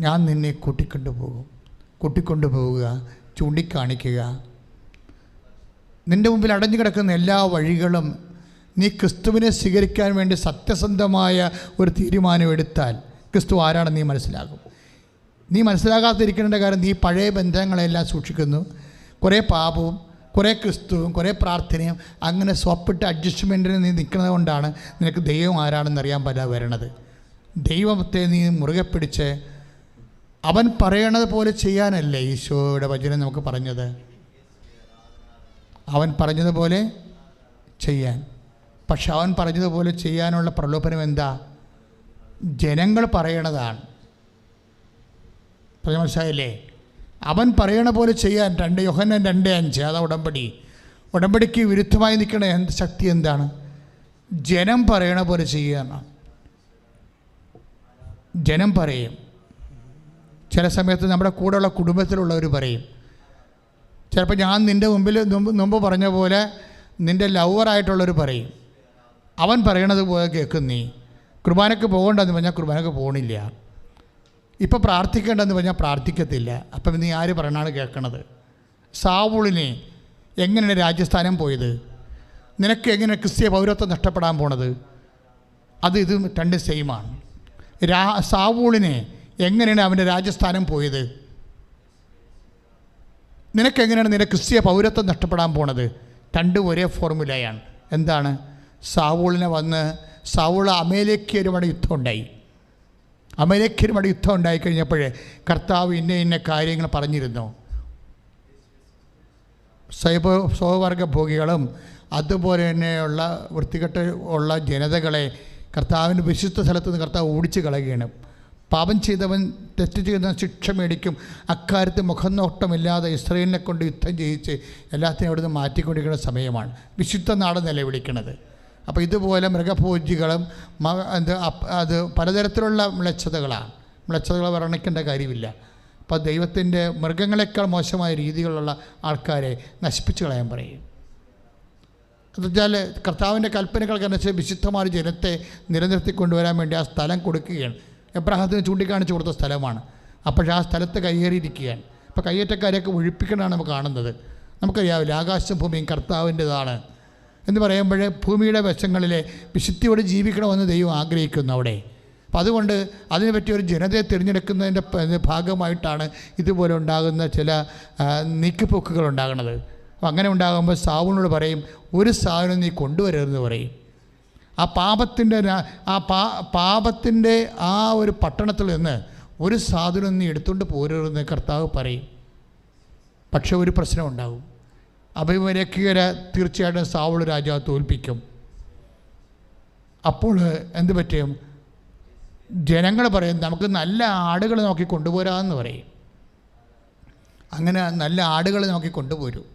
ഞാൻ നിന്നെ കൂട്ടിക്കൊണ്ടു പോവുക, ചൂണ്ടിക്കാണിക്കുക. നിൻ്റെ മുമ്പിൽ അടഞ്ഞു കിടക്കുന്ന എല്ലാ വഴികളും നീ ക്രിസ്തുവിനെ സ്വീകരിക്കാൻ വേണ്ടി സത്യസന്ധമായ ഒരു തീരുമാനം എടുത്താൽ ക്രിസ്തു ആരാണെന്ന് നീ മനസ്സിലാകും. നീ മനസ്സിലാകാതിരിക്കേണ്ട കാര്യം, നീ പഴയ ബന്ധങ്ങളെല്ലാം സൂക്ഷിക്കുന്നു. കുറേ പാപവും കുറേ ക്രിസ്തുവും കുറേ പ്രാർത്ഥനയും അങ്ങനെ സ്വപ്പിട്ട് അഡ്ജസ്റ്റ്മെൻറ്റിന് നീ നിൽക്കുന്നത് കൊണ്ടാണ് നിനക്ക് ദൈവം ആരാണെന്ന് അറിയാൻ പറ്റാതെ വരണത്. ദൈവത്തെ നീ മുറുകെ പിടിച്ച് അവൻ പറയണത് പോലെ ചെയ്യാനല്ലേ ഈശോയുടെ വചനം നമുക്ക് പറഞ്ഞത്. അവൻ പറഞ്ഞതുപോലെ ചെയ്യാൻ. പക്ഷെ അവൻ പറഞ്ഞതുപോലെ ചെയ്യാനുള്ള പ്രലോഭനം എന്താ? ജനങ്ങൾ പറയണതാണ്. മനസ്സിലായില്ലേ? അവൻ പറയണ പോലെ ചെയ്യാൻ 2 യോഹന്നാൻ 2:5 അതാ ഉടമ്പടിക്ക് വിരുദ്ധമായി നിൽക്കണ ശക്തി എന്താണ്? ജനം പറയണ പോലെ ചെയ്യാനാണ്. ജനം പറയും. ചില സമയത്ത് നമ്മുടെ കൂടെയുള്ള കുടുംബത്തിലുള്ളവർ പറയും. ചിലപ്പോൾ ഞാൻ നിൻ്റെ മുമ്പ് പറഞ്ഞ പോലെ നിൻ്റെ ലവറായിട്ടുള്ളവർ പറയും. അവൻ പറയണത് പോലെ കേൾക്കും. നീ കുർബാനയ്ക്ക് പോകണ്ടെന്ന് പറഞ്ഞാൽ കുർബാനയ്ക്ക് പോകണില്ല. ഇപ്പോൾ പ്രാർത്ഥിക്കേണ്ടെന്ന് പറഞ്ഞാൽ പ്രാർത്ഥിക്കത്തില്ല. അപ്പം നീ ആര് പറയണാണ് കേൾക്കണത്? സാവൂളിനെ എങ്ങനെയാണ് രാജ്യസ്ഥാനം പോയത്? നിനക്ക് എങ്ങനെ ക്രിസ്തീയ പൗരത്വം നഷ്ടപ്പെടാൻ പോണത്? ഇത് 2 സെയിമാണ്. സാവൂളിനെ എങ്ങനെയാണ് അവൻ്റെ രാജ്യസ്ഥാനം പോയത്? നിനക്കെങ്ങനെയാണ് നിൻ്റെ ക്രിസ്തീയ പൗരത്വം നഷ്ടപ്പെടാൻ പോണത്? 2 ഒരേ ഫോർമുലയാണ്. എന്താണ്? സാവൂൾ അമേലേക്യരുമായിട്ട് യുദ്ധം ഉണ്ടായി. അമേലേക്യരുമായിട്ട് യുദ്ധം ഉണ്ടായിക്കഴിഞ്ഞപ്പോൾ കർത്താവ് ഇന്ന കാര്യങ്ങൾ പറഞ്ഞിരുന്നു. സ്വവർഗഭോഗികളും അതുപോലെ തന്നെയുള്ള വൃത്തികെട്ട ഉള്ള ജനതകളെ കർത്താവിൻ്റെ വിശുദ്ധ സ്ഥലത്ത് നിന്ന് കർത്താവ് ഓടിച്ച് കളയുകയാണ്. പാപം ചെയ്തവൻ തെറ്റ് ചെയ്യുന്ന ശിക്ഷ മേടിക്കും. അക്കാര്യത്തിൽ മുഖനോട്ടമില്ലാതെ ഇസ്രായേലിനെ കൊണ്ട് യുദ്ധം ചെയ്യിച്ച് എല്ലാത്തിനും അവിടെ നിന്ന് മാറ്റിക്കൊണ്ടിരിക്കുന്ന സമയമാണ് വിശുദ്ധ നാട് നിലവിളിക്കുന്നത്. അപ്പോൾ ഇതുപോലെ മൃഗഭോജികളും അത് പലതരത്തിലുള്ള മ്ലേച്ഛതകൾ വർണ്ണിക്കേണ്ട കാര്യമില്ല. അപ്പോൾ ദൈവത്തിൻ്റെ മൃഗങ്ങളെക്കാൾ മോശമായ രീതിയിലുള്ള ആൾക്കാരെ നശിപ്പിച്ച് കളയാൻ പറയും. എന്നുവെച്ചാൽ കർത്താവിൻ്റെ കൽപ്പനകൾക്കനുസരിച്ച് വിശുദ്ധമായ ജനത്തെ നിലനിർത്തിക്കൊണ്ടുവരാൻ വേണ്ടി ആ സ്ഥലം കൊടുക്കുകയാണ്. എബ്രാഹത്തിന് ചൂണ്ടിക്കാണിച്ച് കൊടുത്ത സ്ഥലമാണ്. അപ്പോൾ ആ സ്ഥലത്ത് കയ്യേറിയിരിക്കുകയാണ്. അപ്പോൾ കയ്യേറ്റക്കാരെയൊക്കെ ഒഴിപ്പിക്കണമെന്നാണ് നമുക്ക് കാണുന്നത്. നമുക്കറിയാവില്ല, ആകാശം ഭൂമിയും കർത്താവിൻ്റെതാണ് എന്ന് പറയുമ്പോൾ ഭൂമിയുടെ വശങ്ങളിലെ വിശുദ്ധിയോട് ജീവിക്കണമെന്ന് ദൈവം ആഗ്രഹിക്കുന്നു അവിടെ. അപ്പം അതുകൊണ്ട് അതിനെ പറ്റി ഒരു ജനതയെ തിരഞ്ഞെടുക്കുന്നതിൻ്റെ ഭാഗമായിട്ടാണ് ഇതുപോലെ ഉണ്ടാകുന്ന ചില നീക്കുപോക്കുകൾ ഉണ്ടാകുന്നത്. അപ്പം അങ്ങനെ ഉണ്ടാകുമ്പോൾ സാവൂളിനോട് പറയും, ഒരു സാധനം നീ കൊണ്ടുവരരുതെന്ന് പറയും. പാപത്തിൻ്റെ ആ ഒരു പട്ടണത്തിൽ നിന്ന് ഒരു സാധനം നീ എടുത്തുകൊണ്ട് പോരുതെന്ന് കർത്താവ് പറയും. പക്ഷെ ഒരു പ്രശ്നം ഉണ്ടാകും. അഭിമരക്കിയരെ തീർച്ചയായിട്ടും സാവൂൾ രാജാവ് തോൽപ്പിക്കും. അപ്പോൾ എന്ത് പറ്റും? ജനങ്ങൾ പറയും നമുക്ക് നല്ല ആടുകൾ നോക്കി കൊണ്ടുപോരാമെന്ന് പറയും. അങ്ങനെ നല്ല ആടുകൾ നോക്കി കൊണ്ടുപോരും.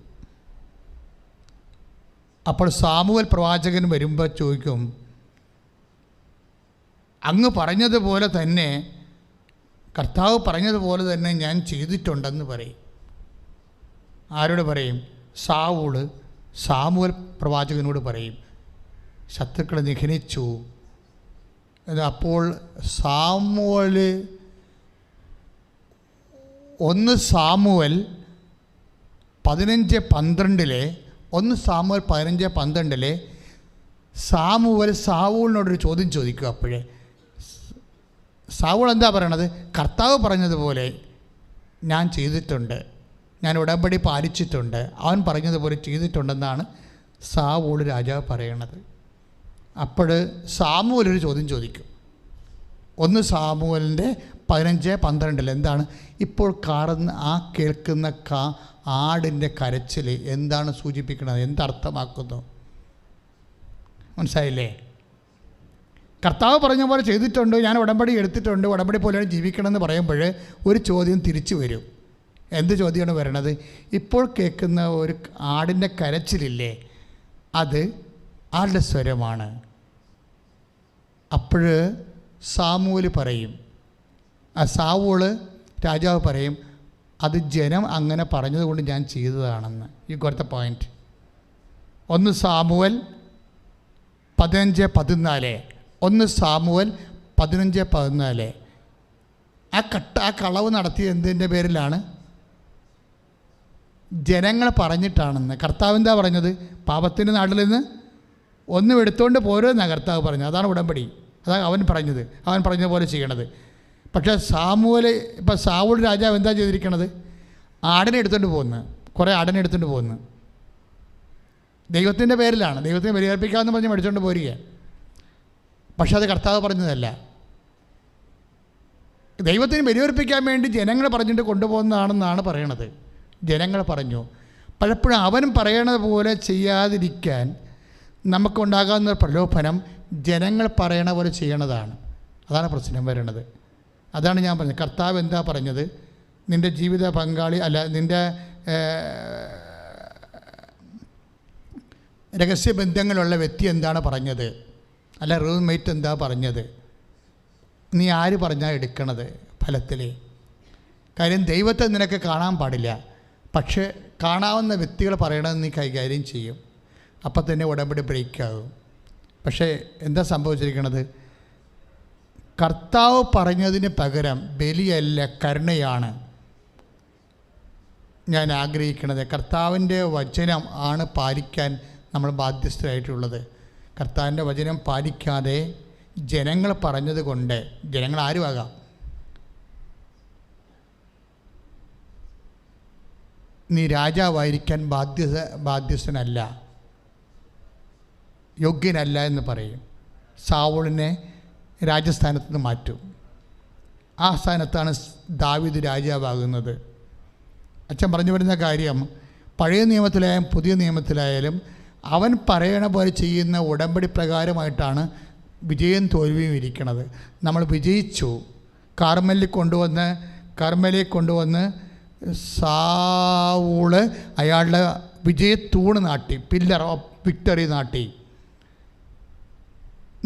അപ്പോൾ സാമുവേൽ പ്രവാചകൻ വരുമ്പോൾ ചോദിക്കും, അങ്ങ് പറഞ്ഞതുപോലെ തന്നെ, കർത്താവ് പറഞ്ഞതുപോലെ തന്നെ ഞാൻ ചെയ്തിട്ടുണ്ടെന്ന് പറയും. ആരോട് പറയും? സാമുവേൽ പ്രവാചകനോട് പറയും. ശത്രുക്കളെ നിഘനിച്ചു. അപ്പോൾ സാമുവേൽ 1 സാമുവേൽ 15:12 സാമുവേൽ സാവൂളിനോടൊരു ചോദ്യം ചോദിക്കുക. അപ്പോഴേ സാവൂൾ എന്താ പറയണത്? കർത്താവ് പറഞ്ഞതുപോലെ ഞാൻ ചെയ്തിട്ടുണ്ട്, ഞാൻ ഉടമ്പടി പാലിച്ചിട്ടുണ്ട്, അവൻ പറഞ്ഞതുപോലെ ചെയ്തിട്ടുണ്ടെന്നാണ് സാവൂൾ രാജാവ് പറയണത്. അപ്പോൾ സാമുവേൽ ഒരു ചോദ്യം ചോദിക്കും. 1 സാമുവേലിൻ്റെ 15:12 എന്താണ്? ഇപ്പോൾ കേൾക്കുന്ന ആടിൻ്റെ കരച്ചിൽ എന്താണ് സൂചിപ്പിക്കുന്നത്? എന്തർത്ഥമാക്കുന്നു? മനസ്സിലായില്ലേ? കർത്താവ് പറഞ്ഞ പോലെ ചെയ്തിട്ടുണ്ട്, ഞാൻ ഉടമ്പടി എടുത്തിട്ടുണ്ട്, ഉടമ്പടി പോലെയാണ് ജീവിക്കണമെന്ന് പറയുമ്പോൾ ഒരു ചോദ്യം തിരിച്ചു വരും. എന്ത് ചോദ്യമാണ് വരണത്? ഇപ്പോൾ കേൾക്കുന്ന ഒരു ആടിൻ്റെ കരച്ചിലില്ലേ, അത് ആരുടെ സ്വരമാണ്? അപ്പോൾ സാമുവേൽ പറയും, സാവൂൾ രാജാവ് പറയും, അത് ജനം അങ്ങനെ പറഞ്ഞതുകൊണ്ട് ഞാൻ ചെയ്തതാണെന്ന്. ഈ കൊടുത്ത പോയിന്റ്. 1 സാമുവേൽ 15:14 1 സാമുവേൽ 15:14 ആ കളവ് നടത്തിയ എന്തിൻ്റെ പേരിലാണ്? ജനങ്ങൾ പറഞ്ഞിട്ടാണെന്ന്. കർത്താവ് എന്താ പറഞ്ഞത്? പാപത്തിൻ്റെ നാട്ടിൽ നിന്ന് ഒന്നും എടുത്തുകൊണ്ട് പോരുമെന്നാണ് കർത്താവ് പറഞ്ഞത്. അതാണ് ഉടമ്പടി. അതാണ് അവൻ പറഞ്ഞത്, അവൻ പറഞ്ഞതുപോലെ ചെയ്യണത്. പക്ഷേ സാവൂൾ രാജാവ് എന്താ ചെയ്തിരിക്കണത്? ആടിനെ എടുത്തുകൊണ്ട് പോകുന്നു, കുറേ ആടിനെ എടുത്തുകൊണ്ട് പോകുന്നു. ദൈവത്തിൻ്റെ പേരിലാണ്, ദൈവത്തിന് ബലിയർപ്പിക്കാമെന്ന് പറഞ്ഞ് മേടിച്ചുകൊണ്ട് പോരുക. പക്ഷെ അത് കർത്താവ് പറഞ്ഞതല്ല. ദൈവത്തിന് ബലിയർപ്പിക്കാൻ വേണ്ടി ജനങ്ങൾ പറഞ്ഞിട്ട് കൊണ്ടുപോകുന്നതാണെന്നാണ് പറയണത്. ജനങ്ങൾ പറഞ്ഞു. പലപ്പോഴും അവൻ പറയണത് പോലെ ചെയ്യാതിരിക്കാൻ നമുക്കുണ്ടാകാവുന്ന പ്രലോഭനം ജനങ്ങൾ പറയണ പോലെ ചെയ്യണതാണ്. അതാണ് പ്രശ്നം വരുന്നത്. അതാണ് ഞാൻ പറഞ്ഞത്. കർത്താവ് എന്താ പറഞ്ഞത്? നിൻ്റെ ജീവിത പങ്കാളി അല്ല, നിൻ്റെ രഹസ്യബന്ധങ്ങളുള്ള വ്യക്തി എന്താണ് പറഞ്ഞത്? അല്ല, റൂംമേറ്റ് എന്താ പറഞ്ഞത്? നീ ആര് പറഞ്ഞാൽ എടുക്കണത് ഫലത്തിൽ? കാര്യം ദൈവത്തെ നിനക്ക് കാണാൻ പാടില്ല, പക്ഷേ കാണാവുന്ന വ്യക്തികൾ പറയണമെന്ന് നീ കൈകാര്യം ചെയ്യും. അപ്പം തന്നെ ഉടമ്പടി ബ്രേക്കാകും. പക്ഷേ എന്താ സംഭവിച്ചിരിക്കുന്നത്? കർത്താവ് പറഞ്ഞതിന് പകരം ബലിയല്ല, കരുണയാണ് ഞാൻ ആഗ്രഹിക്കുന്നത്. കർത്താവിൻ്റെ വചനം ആണ് പാലിക്കാൻ നമ്മൾ ബാധ്യസ്ഥരായിട്ടുള്ളത്. കർത്താവിൻ്റെ വചനം പാലിക്കാതെ ജനങ്ങൾ പറഞ്ഞത് കൊണ്ട്, ജനങ്ങൾ ആരുമാകാം, നീ രാജാവായിരിക്കാൻ ബാധ്യസ്ഥനല്ല, യോഗ്യനല്ല എന്ന് പറയും. സാവൂളിനെ രാജസ്ഥാനത്ത് നിന്ന് മാറ്റും. ആ സ്ഥാനത്താണ് ദാവീദ് രാജാവാകുന്നത്. അച്ഛൻ പറഞ്ഞു വരുന്ന കാര്യം, പഴയ നിയമത്തിലായാലും പുതിയ നിയമത്തിലായാലും അവൻ പറയണ പോലെ ചെയ്യുന്ന ഉടമ്പടി പ്രകാരമായിട്ടാണ് വിജയം തോൽവിയും ഇരിക്കുന്നത്. നമ്മൾ വിജയിച്ചു. കർമ്മലിൽ കൊണ്ടുവന്ന് സാവൂള് അയാളുടെ വിജയത്തൂണ് നാട്ടി, പില്ലർ ഓഫ് വിക്ടറി നാട്ടി.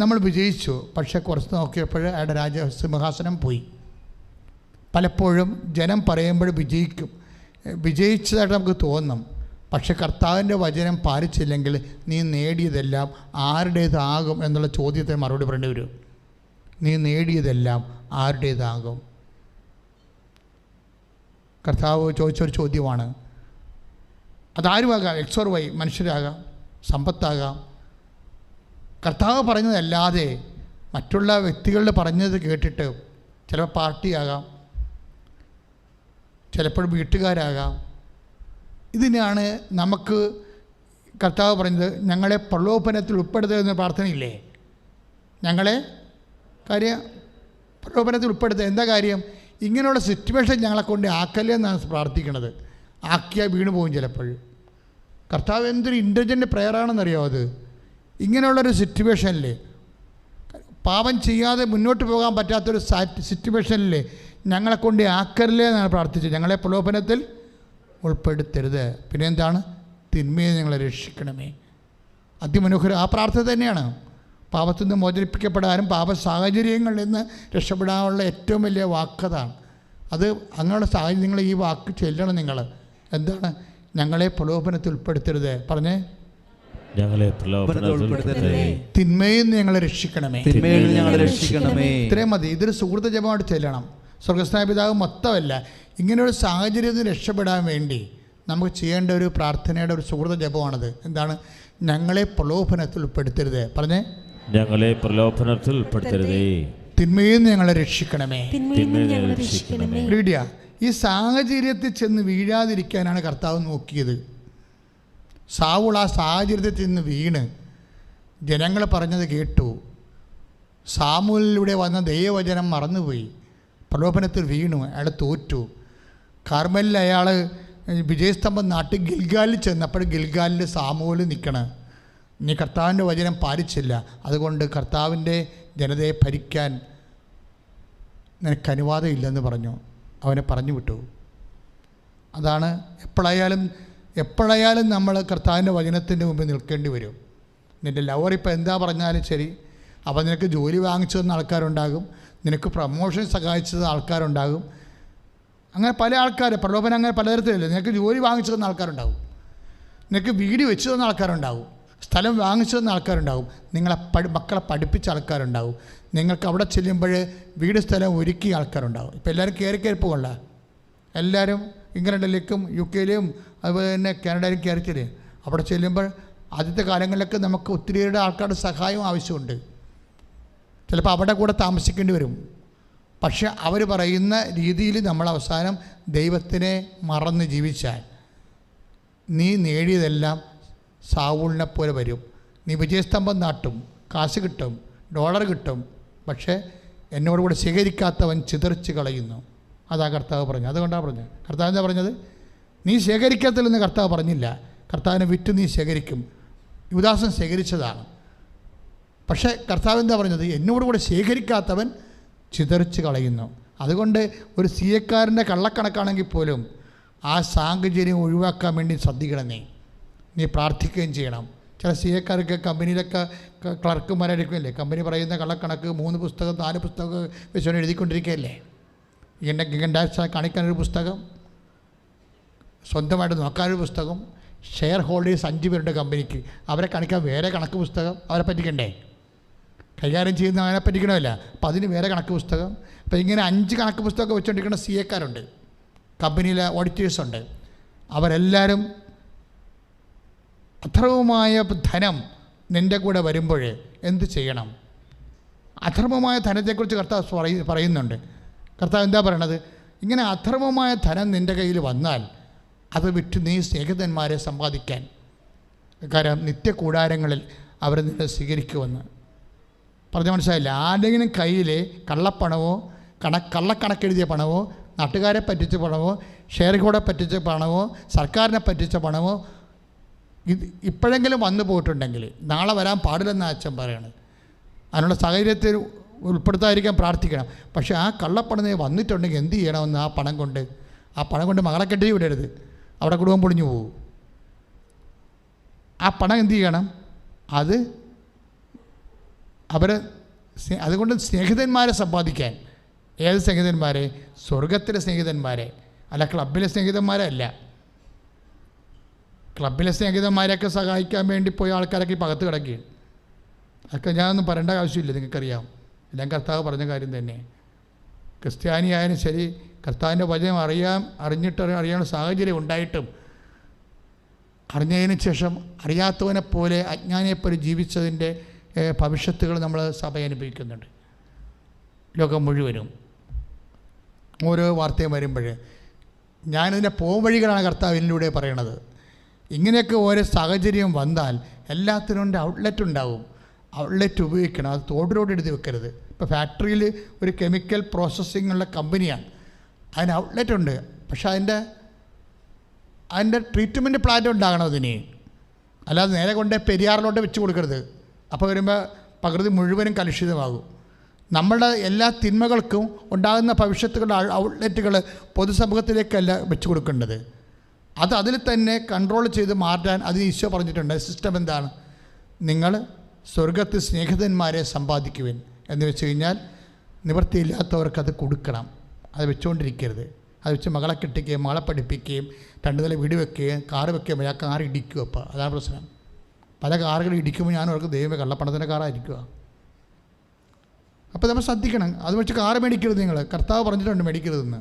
നമ്മൾ വിജയിച്ചു. പക്ഷേ കുറച്ച് നോക്കിയപ്പോൾ അയാളുടെ രാജസിംഹാസനം പോയി. പലപ്പോഴും ജനം പറയുമ്പോൾ വിജയിച്ചതായിട്ട് നമുക്ക് തോന്നും. പക്ഷെ കർത്താവിൻ്റെ വചനം പാലിച്ചില്ലെങ്കിൽ നീ നേടിയതെല്ലാം ആരുടേതാകും എന്നുള്ള ചോദ്യത്തിന് മറുപടി പറയേണ്ടി വരും. നീ നേടിയതെല്ലാം ആരുടേതാകും? കർത്താവ് ചോദിച്ചൊരു ചോദ്യമാണ്. അതാരുമാകാം, എക്സ് ഓർ വൈ, മനുഷ്യരാകാം, സമ്പത്താകാം. കർത്താവ് പറഞ്ഞതല്ലാതെ മറ്റുള്ള വ്യക്തികളുടെ പറഞ്ഞത് കേട്ടിട്ട് ചിലപ്പോൾ പാർട്ടിയാകാം, ചിലപ്പോൾ വീട്ടുകാരാകാം. ഇതിനാണ് നമുക്ക് കർത്താവ് പറഞ്ഞത്, ഞങ്ങളെ പ്രലോഭനത്തിൽ ഉൾപ്പെടുത്തുക എന്ന പ്രാർത്ഥനയില്ലേ, ഞങ്ങളെ പ്രലോഭനത്തിൽ ഉൾപ്പെടുത്തുക. എന്താ കാര്യം? ഇങ്ങനെയുള്ള സിറ്റുവേഷൻ ഞങ്ങളെ കൊണ്ട് ആക്കല്ലേ എന്നാണ് പ്രാർത്ഥിക്കണത്. ആക്കിയാൽ വീണ് പോകും ചിലപ്പോൾ. കർത്താവ് എന്തൊരു ഇൻ്റലിജൻ്റ് പ്രെയറാണെന്നറിയാമോ അത്? ഇങ്ങനെയുള്ളൊരു സിറ്റുവേഷനിൽ, പാപം ചെയ്യാതെ മുന്നോട്ട് പോകാൻ പറ്റാത്തൊരു സിറ്റുവേഷനിൽ ഞങ്ങളെ കൊണ്ട് ആക്കല്ലേ എന്നാണ് പ്രാർത്ഥിച്ചത്. ഞങ്ങളെ പ്രലോഭനത്തിൽ ഉൾപ്പെടുത്തരുത്. പിന്നെ എന്താണ്? തിന്മയെ ഞങ്ങളെ രക്ഷിക്കണമേ. അതിമനോഹരം ആ പ്രാർത്ഥന തന്നെയാണ്. പാപത്തിൽ നിന്ന് മോചിപ്പിക്കപ്പെടാനും പാപ സാഹചര്യങ്ങളിൽ നിന്ന് രക്ഷപ്പെടാനുള്ള ഏറ്റവും വലിയ വാക്കതാണ് അത്. അങ്ങനെയുള്ള സാഹചര്യങ്ങൾ ഈ വാക്ക് ചെല്ലണം നിങ്ങൾ. എന്താണ്? ഞങ്ങളെ പ്രലോഭനത്തിൽ ഉൾപ്പെടുത്തരുത്. പറഞ്ഞേ, ഞങ്ങളെ തിന്മയിൽ നിന്ന് ഞങ്ങളെ രക്ഷിക്കണമേ. ഇത്രയും മതി. ഇതൊരു സുഹൃത്ത് ജപമായിട്ട് ചെല്ലണം. സ്വർഗ്ഗസ്ഥനായ പിതാവ് മൊത്തമല്ല, ഇങ്ങനെയൊരു സാഹചര്യത്തിൽ രക്ഷപ്പെടാൻ വേണ്ടി നമുക്ക് ചെയ്യേണ്ട ഒരു പ്രാർത്ഥനയുടെ ഒരു സുഹൃത്ത് ജപമാണത്. എന്താണ്? ഞങ്ങളെ പ്രലോഭനത്തിൽ ഉൾപ്പെടുത്തരുത്. പറഞ്ഞേ, ഞങ്ങളെ പ്രലോഭനത്തിൽ ഉൾപ്പെടുത്തരുതേ. തിന്മയിൽ നിന്ന് ഞങ്ങളെ രക്ഷിക്കണമേ. ഈ സാഹചര്യത്തിൽ ചെന്ന് വീഴാതിരിക്കാനാണ് കർത്താവ് നോക്കിയത്. സാവുൾ ആ സാഹചര്യത്തിൽ ചെന്ന് വീണ് ജനങ്ങൾ പറഞ്ഞത് കേട്ടു. സാമൂലിലൂടെ വന്ന ദൈവവചനം മറന്നുപോയി. പ്രലോഭനത്തിൽ വീണു. അയാൾ തോറ്റു. കാർമലിൽ അയാൾ വിജയസ്തംഭം നാട്ടിൽ ഗിൽഗാലിൽ ചെന്നപ്പോൾ ഗിൽഗാലിൽ സാമൂൽ നിൽക്കണം. നീ കർത്താവിൻ്റെ വചനം പാലിച്ചില്ല, അതുകൊണ്ട് കർത്താവിൻ്റെ ജനതയെ ഭരിക്കാൻ നിനക്ക് അനുവാദം ഇല്ലെന്ന് പറഞ്ഞു. അവനെ പറഞ്ഞു വിട്ടു. അതാണ് എപ്പോഴായാലും നമ്മൾ കർത്താവിൻ്റെ വചനത്തിൻ്റെ മുമ്പിൽ നിൽക്കേണ്ടി വരും. നിൻ്റെ ലവർ ഇപ്പോൾ എന്താ പറഞ്ഞാലും ശരി, അപ്പോൾ നിനക്ക് ജോലി വാങ്ങിച്ചു തന്ന ആൾക്കാരുണ്ടാകും, നിനക്ക് പ്രമോഷൻ സഹായിച്ചത് ആൾക്കാരുണ്ടാകും. അങ്ങനെ പല ആൾക്കാർ, പ്രലോഭനം അങ്ങനെ പലതരത്തിലല്ലേ. നിനക്ക് ജോലി വാങ്ങിച്ചു തന്ന ആൾക്കാരുണ്ടാകും, നിനക്ക് വീട് വെച്ച് തന്ന ആൾക്കാരുണ്ടാകും, സ്ഥലം വാങ്ങിച്ചു തന്ന ആൾക്കാരുണ്ടാകും, മക്കളെ പഠിപ്പിച്ച ആൾക്കാരുണ്ടാകും, നിങ്ങൾക്ക് അവിടെ ചെല്ലുമ്പോൾ വീട് സ്ഥലം ഒരുക്കിയ ആൾക്കാരുണ്ടാകും. ഇപ്പോൾ എല്ലാവരും കയറി പോകണ്ട. എല്ലാവരും ഇംഗ്ലണ്ടിലേക്കും UK യിലും അതുപോലെ തന്നെ കാനഡയിലും കയറിച്ചില്ലേ. അവിടെ ചെല്ലുമ്പോൾ ആദ്യത്തെ കാലങ്ങളിലൊക്കെ നമുക്ക് ഒത്തിരിയുടെ ആൾക്കാരുടെ സഹായം ആവശ്യമുണ്ട്. ചിലപ്പോൾ അവിടെ കൂടെ താമസിക്കേണ്ടി വരും. പക്ഷെ അവർ പറയുന്ന രീതിയിൽ നമ്മൾ അവസാനം ദൈവത്തിനെ മറന്ന് ജീവിച്ചാൽ നീ നേടിയതെല്ലാം സാവൂളിനെ പോലെ വരും. നീ വിജയസ്തംഭം നാട്ടും, കാശ് കിട്ടും, ഡോളർ കിട്ടും, പക്ഷേ എന്നോടുകൂടെ ശേഖരിക്കാത്തവൻ ചിതറിച്ച് കളയുന്നു. അതാ കർത്താവ് പറഞ്ഞു. അതുകൊണ്ടാണ് പറഞ്ഞത്. കർത്താവ് എന്താ പറഞ്ഞത്? നീ ശേഖരിക്കത്തില്ലെന്ന് കർത്താവ് പറഞ്ഞില്ല. കർത്താവിനെ വിറ്റ് നീ ശേഖരിക്കും. യുദാസൻ ശേഖരിച്ചതാണ്. പക്ഷേ കർത്താവ് എന്താ പറഞ്ഞത്? എന്നോടുകൂടെ ശേഖരിക്കാത്തവൻ ചിതറിച്ച് കളയുന്നു. അതുകൊണ്ട് ഒരു CA-ക്കാരൻ്റെ കള്ളക്കണക്കാണെങ്കിൽ പോലും ആ സാഹചര്യം ഒഴിവാക്കാൻ വേണ്ടി ശ്രദ്ധിക്കണം. നീ പ്രാർത്ഥിക്കുകയും ചെയ്യണം. ചില CA-ക്കാർക്ക് കമ്പനിയിലൊക്കെ ക്ലർക്കുമാരായിരിക്കുമല്ലേ, കമ്പനി പറയുന്ന കള്ളക്കണക്ക് 3 പുസ്തകം 4 പുസ്തകം വെച്ചുകൊണ്ട് എഴുതിക്കൊണ്ടിരിക്കുകയല്ലേ. ഇങ്ങനെ ടാക്സ് കാണിക്കാനൊരു പുസ്തകം, സ്വന്തമായിട്ട് നോക്കാനൊരു പുസ്തകം, ഷെയർ ഹോൾഡേഴ്സ് 5 പേരുടെ കമ്പനിക്ക് അവരെ കാണിക്കാൻ വേറെ കണക്ക് പുസ്തകം, അവരെ പറ്റിക്കണ്ടേ? കൈകാര്യം ചെയ്യുന്ന അവനെ പറ്റിക്കണമല്ല. അപ്പോൾ അതിന് വേറെ കണക്ക് പുസ്തകം. അപ്പോൾ ഇങ്ങനെ 5 കണക്ക് പുസ്തകമൊക്കെ വെച്ചുകൊണ്ടിരിക്കുന്ന CA-ക്കാരുണ്ട്, കമ്പനിയിലെ ഓഡിറ്റേഴ്സുണ്ട്. അവരെല്ലാവരും അധർമ്മമായ ധനം നിൻ്റെ കൂടെ വരുമ്പോൾ എന്ത് ചെയ്യണം? അധർമ്മമായ ധനത്തെക്കുറിച്ച് കർത്താവ് പറയുന്നുണ്ട്. കർത്താവ് എന്താ പറയണത്? ഇങ്ങനെ അധർമ്മമായ ധനം നിൻ്റെ കയ്യിൽ വന്നാൽ അത് വിറ്റ് നീ സ്നേഹിതന്മാരെ സമ്പാദിക്കാൻ, കാരണം നിത്യകൂടാരങ്ങളിൽ അവർ നിന്നെ സ്വീകരിക്കുമെന്ന് പറഞ്ഞ മനസ്സിലായില്ല. ആരുടെങ്കിലും കയ്യിൽ കള്ളപ്പണമോ കള്ളക്കണക്കെഴുതിയ പണമോ നാട്ടുകാരെ പറ്റിച്ച പണമോ ഷെയർ ഹോൾഡറെ പറ്റിച്ച പണമോ സർക്കാരിനെ പറ്റിച്ച പണമോ ഇത് ഇപ്പോഴെങ്കിലും വന്നു പോയിട്ടുണ്ടെങ്കിൽ നാളെ വരാൻ പാടില്ലെന്ന് അച്ഛൻ പറയണത്. അതിനുള്ള സാഹചര്യത്തിൽ ഉൾപ്പെടുത്താതിരിക്കാൻ പ്രാർത്ഥിക്കണം. പക്ഷേ ആ കള്ളപ്പണം വന്നിട്ടുണ്ടെങ്കിൽ എന്ത് ചെയ്യണമെന്ന് ആ പണം കൊണ്ട് മകളെ കെട്ടി വിടരുത്, അവിടെ കുടുംബം പൊളിഞ്ഞു പോകും. ആ പണം എന്ത് ചെയ്യണം? അത് അതുകൊണ്ട് സ്നേഹിതന്മാരെ സമ്പാദിക്കാൻ. ഏത് സ്നേഹിതന്മാരെ? സ്വർഗത്തിലെ സ്നേഹിതന്മാരെ, അല്ല ക്ലബിലെ സ്നേഹിതന്മാരെ അല്ല. ക്ലബിലെ സ്നേഹിതന്മാരെയൊക്കെ സഹായിക്കാൻ വേണ്ടി പോയ ആൾക്കാരൊക്കെ ഇപ്പോൾ അകത്ത് കിടക്കുകയാണ്. അതൊക്കെ ഞാനൊന്നും പറയേണ്ട ആവശ്യമില്ല, നിങ്ങൾക്കറിയാം. എല്ലാം കർത്താവ് പറഞ്ഞ കാര്യം തന്നെ. ക്രിസ്ത്യാനിയായാലും ശരി, കർത്താവിൻ്റെ വചനം അറിയാനുള്ള സാഹചര്യം ഉണ്ടായിട്ടും അറിഞ്ഞതിന് ശേഷം അറിയാത്തവനെ പോലെ അജ്ഞാനിയെപ്പോലെ ജീവിച്ചതിൻ്റെ ഭവിഷ്യത്തുകൾ നമ്മൾ സഭ അനുഭവിക്കുന്നുണ്ട്. ലോകം മുഴുവനും ഓരോ വാർത്തയും വരുമ്പോൾ ഞാനിതിൻ്റെ പോംവഴികളാണ് കർത്താവ് എന്നിലൂടെ പറയണത്. ഇങ്ങനെയൊക്കെ ഓരോ സാഹചര്യം വന്നാൽ എല്ലാത്തിനും ഔട്ട്ലെറ്റ് ഉണ്ടാവും. ഔട്ട്ലെറ്റ് ഉപയോഗിക്കണം. അത് തോടിലോട് എഴുതി വെക്കരുത്. ഇപ്പോൾ ഫാക്ടറിയിൽ ഒരു കെമിക്കൽ പ്രോസസ്സിംഗ് ഉള്ള കമ്പനിയാണ്, അതിന് ഔട്ട്ലെറ്റ് ഉണ്ട്. പക്ഷേ അതിൻ്റെ ട്രീറ്റ്മെൻറ്റ് പ്ലാന്റ് ഉണ്ടാകണം അതിന്. അല്ലാതെ നേരെ കൊണ്ട് പെരിയാറിലോട്ട് വെച്ച് കൊടുക്കരുത്. അപ്പോൾ വരുമ്പോൾ പ്രകൃതി മുഴുവനും കലുഷിതമാകും. നമ്മളുടെ എല്ലാ തിന്മകൾക്കും ഉണ്ടാകുന്ന ഭവിഷ്യത്തുകളുടെ ഔട്ട്ലെറ്റുകൾ പൊതുസമൂഹത്തിലേക്കല്ല വെച്ച് കൊടുക്കേണ്ടത്. അതിൽ തന്നെ കൺട്രോൾ ചെയ്ത് മാറ്റാൻ അത് ഈശോ പറഞ്ഞിട്ടുണ്ട്. സിസ്റ്റം എന്താണ്? നിങ്ങൾ സ്വർഗത്തിൽ സ്നേഹിതന്മാരെ സമ്പാദിക്കുവിൻ എന്ന് വെച്ച് കഴിഞ്ഞാൽ നിവൃത്തിയില്ലാത്തവർക്കത് കൊടുക്കണം. അത് വെച്ചുകൊണ്ടിരിക്കരുത്. അത് വെച്ച് മകളെ കെട്ടിക്കുകയും മകളെ പഠിപ്പിക്കുകയും 2 നില വീട് വെക്കുകയും കാറ് വെക്കുകയും ആ കാർ ഇടിക്കുക. അപ്പോൾ അതാണ് പ്രശ്നം. പല കാറുകൾ ഇടിക്കുമ്പോൾ ഞാൻ അവർക്ക് ദൈവമേ കള്ളപ്പണത്തിൻ്റെ കാറായിരിക്കുക. അപ്പോൾ നമ്മൾ ശ്രദ്ധിക്കണം. അത് വെച്ച് കാറ് മേടിക്കരുത്. നിങ്ങൾ കർത്താവ് പറഞ്ഞിട്ടുണ്ട് മേടിക്കരുതെന്ന്.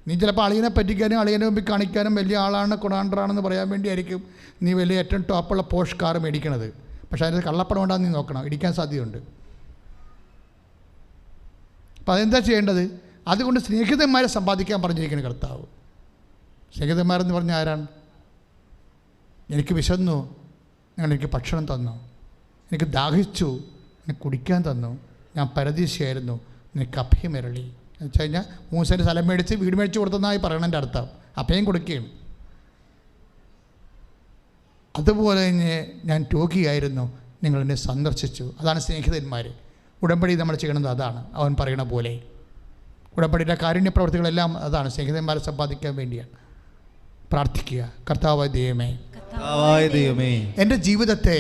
നീ ചിലപ്പോൾ അളിയനെ പറ്റിക്കാനും അളിയനെ മുമ്പിൽ കാണിക്കാനും വലിയ ആളാണ് കൊണാണ്ടറാണെന്ന് പറയാൻ വേണ്ടിയായിരിക്കും നീ വലിയ ഏറ്റവും ടോപ്പുള്ള പോഷ് കാറ് മേടിക്കണത്. പക്ഷേ അതിന് കള്ളപ്പണം ഉണ്ടാകുന്ന നീ നോക്കണം, ഇടിക്കാൻ സാധ്യതയുണ്ട്. അപ്പോൾ അതെന്താ ചെയ്യേണ്ടത്? അതുകൊണ്ട് സ്നേഹിതന്മാരെ സമ്പാദിക്കാൻ പറഞ്ഞിരിക്കുന്ന കർത്താവ്. സ്നേഹിതന്മാരെന്ന് പറഞ്ഞാൽ ആരാണ്? എനിക്ക് വിശന്നു, നിങ്ങൾ എനിക്ക് ഭക്ഷണം തന്നു. എനിക്ക് ദാഹിച്ചു, എനിക്ക് കുടിക്കാൻ തന്നു. ഞാൻ പരദീശയായിരുന്നു, നിനക്ക് അഭയമരളി എന്ന് വെച്ച് കഴിഞ്ഞാൽ 3 സെൻറ്റ് സ്ഥലം മേടിച്ച് വീട് മേടിച്ച് കൊടുത്തെന്നായി പറയണതിൻ്റെ അർത്ഥം. അഭയം കൊടുക്കുകയാണ്. അതുപോലെ തന്നെ ഞാൻ രോഗിയായിരുന്നു, നിങ്ങളെന്നെ സന്ദർശിച്ചു. അതാണ് സ്നേഹിതന്മാർ. ഉടമ്പടി നമ്മൾ ചെയ്യണത് അതാണ്. അവൻ പറയണ പോലെ ഉടമ്പടിയുടെ കാരുണ്യ പ്രവർത്തികളെല്ലാം അതാണ്, സ്നേഹിതന്മാരെ സമ്പാദിക്കാൻ വേണ്ടിയാണ്. പ്രാർത്ഥിക്കുക. കർത്താവായ ദൈവമേ, എന്റെ ജീവിതത്തെ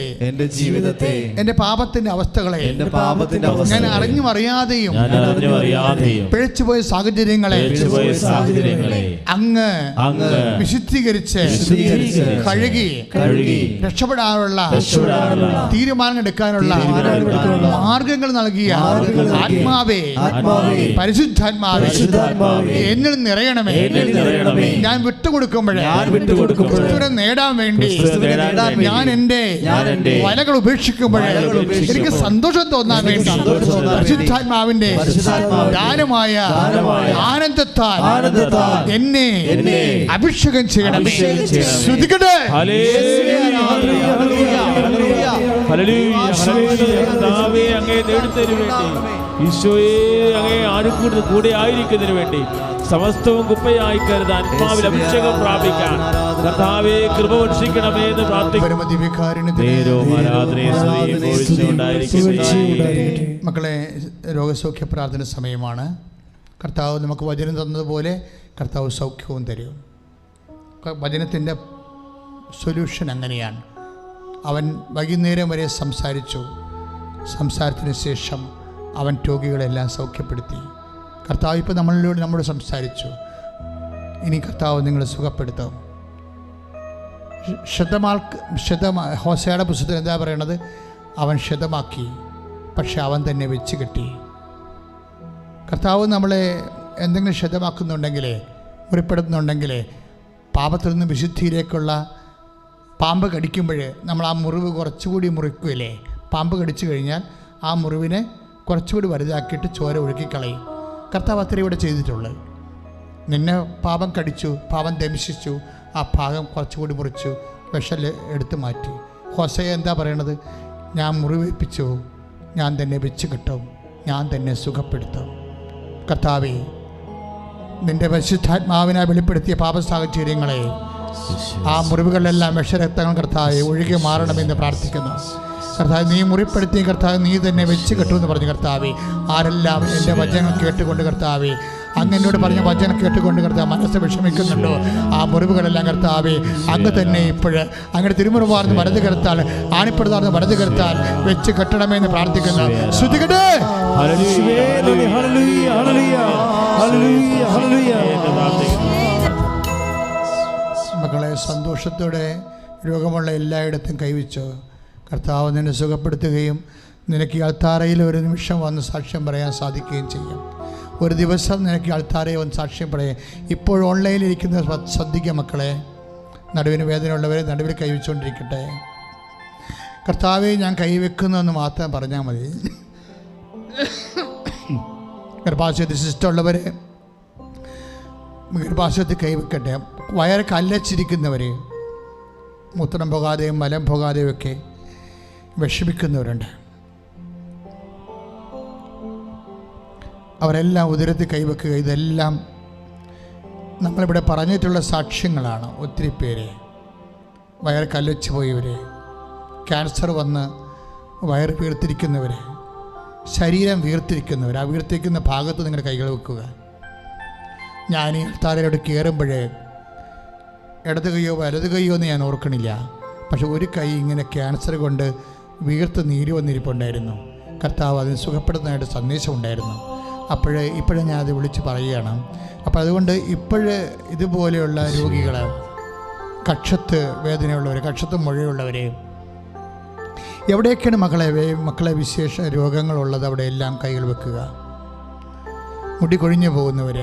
എന്റെ പാപത്തിന്റെ അവസ്ഥകളെ ഞാൻ അറിഞ്ഞും അറിയാതെയും പിഴച്ചുപോയ സാഹചര്യങ്ങളെ അങ്ങ് വിശുദ്ധീകരിച്ച് കഴുകി രക്ഷപ്പെടാനുള്ള തീരുമാനങ്ങൾ എടുക്കാനുള്ള മാർഗങ്ങൾ നൽകിയ ആത്മാവേ, പരിശുദ്ധാത്മാവേ, എന്നിൽ നിറയണമേ. ഞാൻ വിട്ടുകൊടുക്കുമ്പോഴേ നേടാൻ വേണ്ടി ഞാൻ എന്റെ വലകൾ ഉപേക്ഷിക്കുമ്പോഴേ എനിക്ക് സന്തോഷം തോന്നാൻ വേണ്ടി പരിശുദ്ധാത്മാവിന്റെ ദാനമായ ആനന്ദത്താൽ എന്നെ അഭിഷേകം ചെയ്യണം. ശ്രദ്ധിക്കട്ടെ. ഈശോയെ, അങ്ങേ ആരും കൂടെ ആയിരിക്കുന്നതിന് വേണ്ടി സമസ്തവും കുപ്പയായി കരുതാൻ ആത്മാവിൽ അഭിഷേകം പ്രാപിക്കാൻ കർത്താവേ കൃപ വർഷിക്കണമേ എന്ന് പ്രാർത്ഥിക്കുന്നു. മക്കളെ, രോഗസൗഖ്യ പ്രാർത്ഥന സമയമാണ്. കർത്താവ് നമുക്ക് വചനം തന്നതുപോലെ കർത്താവ് സൗഖ്യവും തരും. വചനത്തിൻ്റെ സൊല്യൂഷൻ അങ്ങനെയാണ്. അവൻ വൈകുന്നേരം വരെ സംസാരിച്ചു. സംസാരത്തിന് ശേഷം അവൻ രോഗികളെല്ലാം സൗഖ്യപ്പെടുത്തി. കർത്താവ് ഇപ്പോൾ നമ്മളോട് സംസാരിച്ചു. ഇനി കർത്താവ് നിങ്ങളെ സുഖപ്പെടുത്തും. ഹോശയുടെ പുസ്തകത്തിൽ എന്താ പറയണത്? അവൻ ശതമാക്കി, പക്ഷെ അവൻ തന്നെ വെച്ച് കെട്ടി. കർത്താവ് നമ്മളെ എന്തെങ്കിലും ശതമാക്കുന്നുണ്ടെങ്കിൽ, മുറിപ്പെടുത്തുന്നുണ്ടെങ്കിൽ, പാപത്തിൽ നിന്ന് വിശുദ്ധിയിലേക്കുള്ള പാമ്പ് കടിക്കുമ്പോൾ നമ്മൾ ആ മുറിവ് കുറച്ചുകൂടി മുറിക്കുകയില്ലേ? പാമ്പ് കടിച്ചു കഴിഞ്ഞാൽ ആ മുറിവിനെ കുറച്ചുകൂടി വലുതാക്കിയിട്ട് ചോര ഒഴുക്കിക്കളയും. കർത്താവ് അത്ര ഇവിടെ ചെയ്തിട്ടുള്ളത്. നിന്നെ പാപം കടിച്ചു, പാപം ദംശിച്ചു, ആ ഭാഗം കുറച്ചുകൂടി മുറിച്ചു, വിഷം എടുത്തു മാറ്റി. ഹോശയ എന്താ പറയണത്? ഞാൻ മുറിവേൽപ്പിച്ചു, ഞാൻ തന്നെ വെച്ച് കിട്ടും, ഞാൻ തന്നെ സുഖപ്പെടുത്തും. കർത്താവേ, നിൻ്റെ പരിശുദ്ധാത്മാവിനെ വെളിപ്പെടുത്തിയ പാപ സാഹചര്യങ്ങളെ, ആ മുറിവുകളിലെല്ലാം വിഷരക്തങ്ങൾ കർത്താവെ ഒഴുകി മാറണമെന്ന് പ്രാർത്ഥിക്കുന്നു. കർത്താവ്, നീ മുറിപ്പെടുത്തിയ കർത്താവ് നീ തന്നെ വെച്ച് കെട്ടുമെന്ന് പറഞ്ഞു. കർത്താവെ, ആരെല്ലാം എൻ്റെ വചനം കേട്ടുകൊണ്ട് കർത്താവെ, അങ്ങനോട് പറഞ്ഞ വചനം കേട്ടുകൊണ്ട് കർത്താവ് മനസ്സ് വിഷമിക്കുന്നുണ്ടോ, ആ മുറിവുകളെല്ലാം കർത്താവെ അങ്ങ് തന്നെ ഇപ്പോഴ് അങ്ങനെ തിരുമുറിവാർന്ന് വലത് കരുത്താൽ, ആണിപ്പെടുത്താർന്ന് വലത് കരുത്താൽ വെച്ച് കെട്ടണമെന്ന് പ്രാർത്ഥിക്കുന്നു. ശ്രുതികട്ടെ. മക്കളെ, സന്തോഷത്തോടെ രോഗമുള്ള എല്ലായിടത്തും കൈവച്ചു. കർത്താവ് നിന്നെ സുഖപ്പെടുത്തുകയും നിനക്ക് ഈ അൾത്താരയിൽ ഒരു നിമിഷം വന്ന് സാക്ഷ്യം പറയാൻ സാധിക്കുകയും ചെയ്യും. ഒരു ദിവസം നിനക്ക് അൾത്താരയിൽ വന്ന് സാക്ഷ്യം പറയാം. ഇപ്പോൾ ഓൺലൈനിലിരിക്കുന്ന ശ്രദ്ധിക്കുക മക്കളെ. നടുവിന് വേദനയുള്ളവരെ നടുവിൽ കൈവച്ചുകൊണ്ടിരിക്കട്ടെ. കർത്താവെ, ഞാൻ കൈവെക്കുന്നെന്ന് മാത്രം പറഞ്ഞാൽ മതി. ഗർഭാശയത്തിൽ സിസ്റ്റമുള്ളവർ ഗർഭാശയത്തിൽ കൈവെക്കട്ടെ. വയറ് കല്ലച്ചിരിക്കുന്നവർ, മൂത്രം പോകാതെയും മലം പോകാതെയും ഒക്കെ വിഷമിക്കുന്നവരുണ്ട്. അവരെല്ലാം ഉദരത്തിൽ കൈവെക്കുക. ഇതെല്ലാം നമ്മളിവിടെ പറഞ്ഞിട്ടുള്ള സാക്ഷ്യങ്ങളാണ്. ഒത്തിരി പേര് വയറ് കല്ലുവച്ച് പോയവർ, ക്യാൻസർ വന്ന് വയറ് വീർത്തിരിക്കുന്നവർ, ശരീരം വീർത്തിരിക്കുന്നവർ, ആ വീർത്തിരിക്കുന്ന ഭാഗത്ത് നിങ്ങളുടെ കൈകൾ വെക്കുക. ഞാൻ ഈ താരയോട് കയറുമ്പോഴേ ഇടത് കൈയോ വലത് കൈയോ എന്ന് ഞാൻ ഓർക്കണില്ല, പക്ഷെ ഒരു കൈ ഇങ്ങനെ ക്യാൻസർ കൊണ്ട് വീർത്ത് നീര് വന്നിരിപ്പുണ്ടായിരുന്നു. കർത്താവ് അതിന് സുഖപ്പെടുന്നതായിട്ട് സന്ദേശം ഉണ്ടായിരുന്നു. ഇപ്പോഴേ ഞാനത് വിളിച്ച് പറയുകയാണ്. അപ്പോൾ അതുകൊണ്ട് ഇതുപോലെയുള്ള രോഗികൾ, കക്ഷത്ത് വേദനയുള്ളവർ, കക്ഷത്ത് മുഴയുള്ളവർ, എവിടെയൊക്കെയാണ് മക്കളെ വിശേഷ രോഗങ്ങളുള്ളത് അവിടെയെല്ലാം കൈകൾ വെക്കുക. മുടി കൊഴിഞ്ഞു പോകുന്നവർ,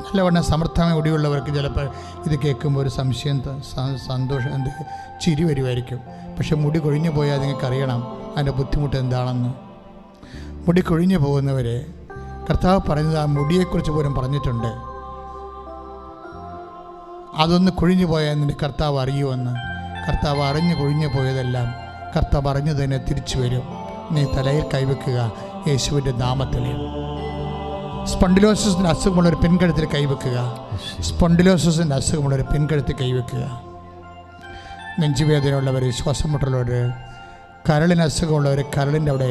നല്ലവണ്ണം സമർത്ഥമായ മുടിയുള്ളവർക്ക് ചിലപ്പോൾ ഇത് കേൾക്കുമ്പോൾ ഒരു സംശയം, സന്തോഷം, ചിരി വരുമായിരിക്കും. പക്ഷെ മുടി കൊഴിഞ്ഞു പോയാൽ നിങ്ങൾക്കറിയണം അതിൻ്റെ ബുദ്ധിമുട്ട് എന്താണെന്ന്. മുടി കൊഴിഞ്ഞു പോകുന്നവരെ കർത്താവ് പറയുന്നത് ആ മുടിയെക്കുറിച്ച് പോലും പറഞ്ഞിട്ടുണ്ട്. അതൊന്ന് കൊഴിഞ്ഞു പോയാൽ നിൻ്റെ കർത്താവ് അറിയുമെന്ന്. കർത്താവ് അറിഞ്ഞ് കൊഴിഞ്ഞു പോയതെല്ലാം കർത്താവ് അറിഞ്ഞു തന്നെ തിരിച്ചു വരും. നീ തലയിൽ കൈവെക്കുക യേശുവിൻ്റെ നാമത്തിൽ. സ്പോണ്ടിലോസിസിൻ്റെ അസുഖമുള്ളൊരു പിൻകഴുത്തിൽ കൈവെക്കുക. സ്പോണ്ടിലോസിസിൻ്റെ അസുഖമുള്ളൊരു പിൻകഴുത്തിൽ കൈവെക്കുക. നെഞ്ചുവേദനയുള്ളവർ, ശ്വാസം മുട്ടലുള്ളവർ, കരളിന് അസുഖമുള്ളവർ കരളിൻ്റെ അവിടെ,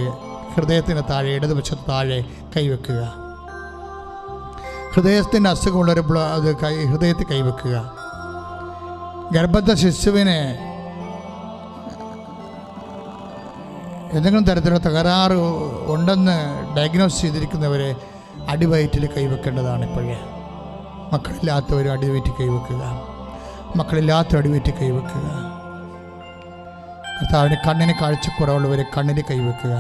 ഹൃദയത്തിന് താഴെ, ഇടതുവശത്ത് താഴെ കൈവെക്കുക. ഹൃദയത്തിൻ്റെ അസുഖമുള്ളവർ അത് ഹൃദയത്തിൽ കൈവെക്കുക. ഗർഭസ്ഥ ശിശുവിന് എന്തെങ്കിലും തരത്തിലുള്ള തകരാറ് ഉണ്ടെന്ന് ഡയഗ്നോസ് ചെയ്തിരിക്കുന്നവരെ അടിവയറ്റിൽ കൈവെക്കേണ്ടതാണ്. ഇപ്പോഴേ മക്കളില്ലാത്തവർ അടിവയറ്റിൽ കൈവെക്കുക. മക്കളില്ലാത്ത അടിവയറ്റിൽ കൈവെക്കുക. കർത്താവിന് കണ്ണിന് കാഴ്ചക്കുറവുള്ളവർ കണ്ണിന് കൈവെക്കുക.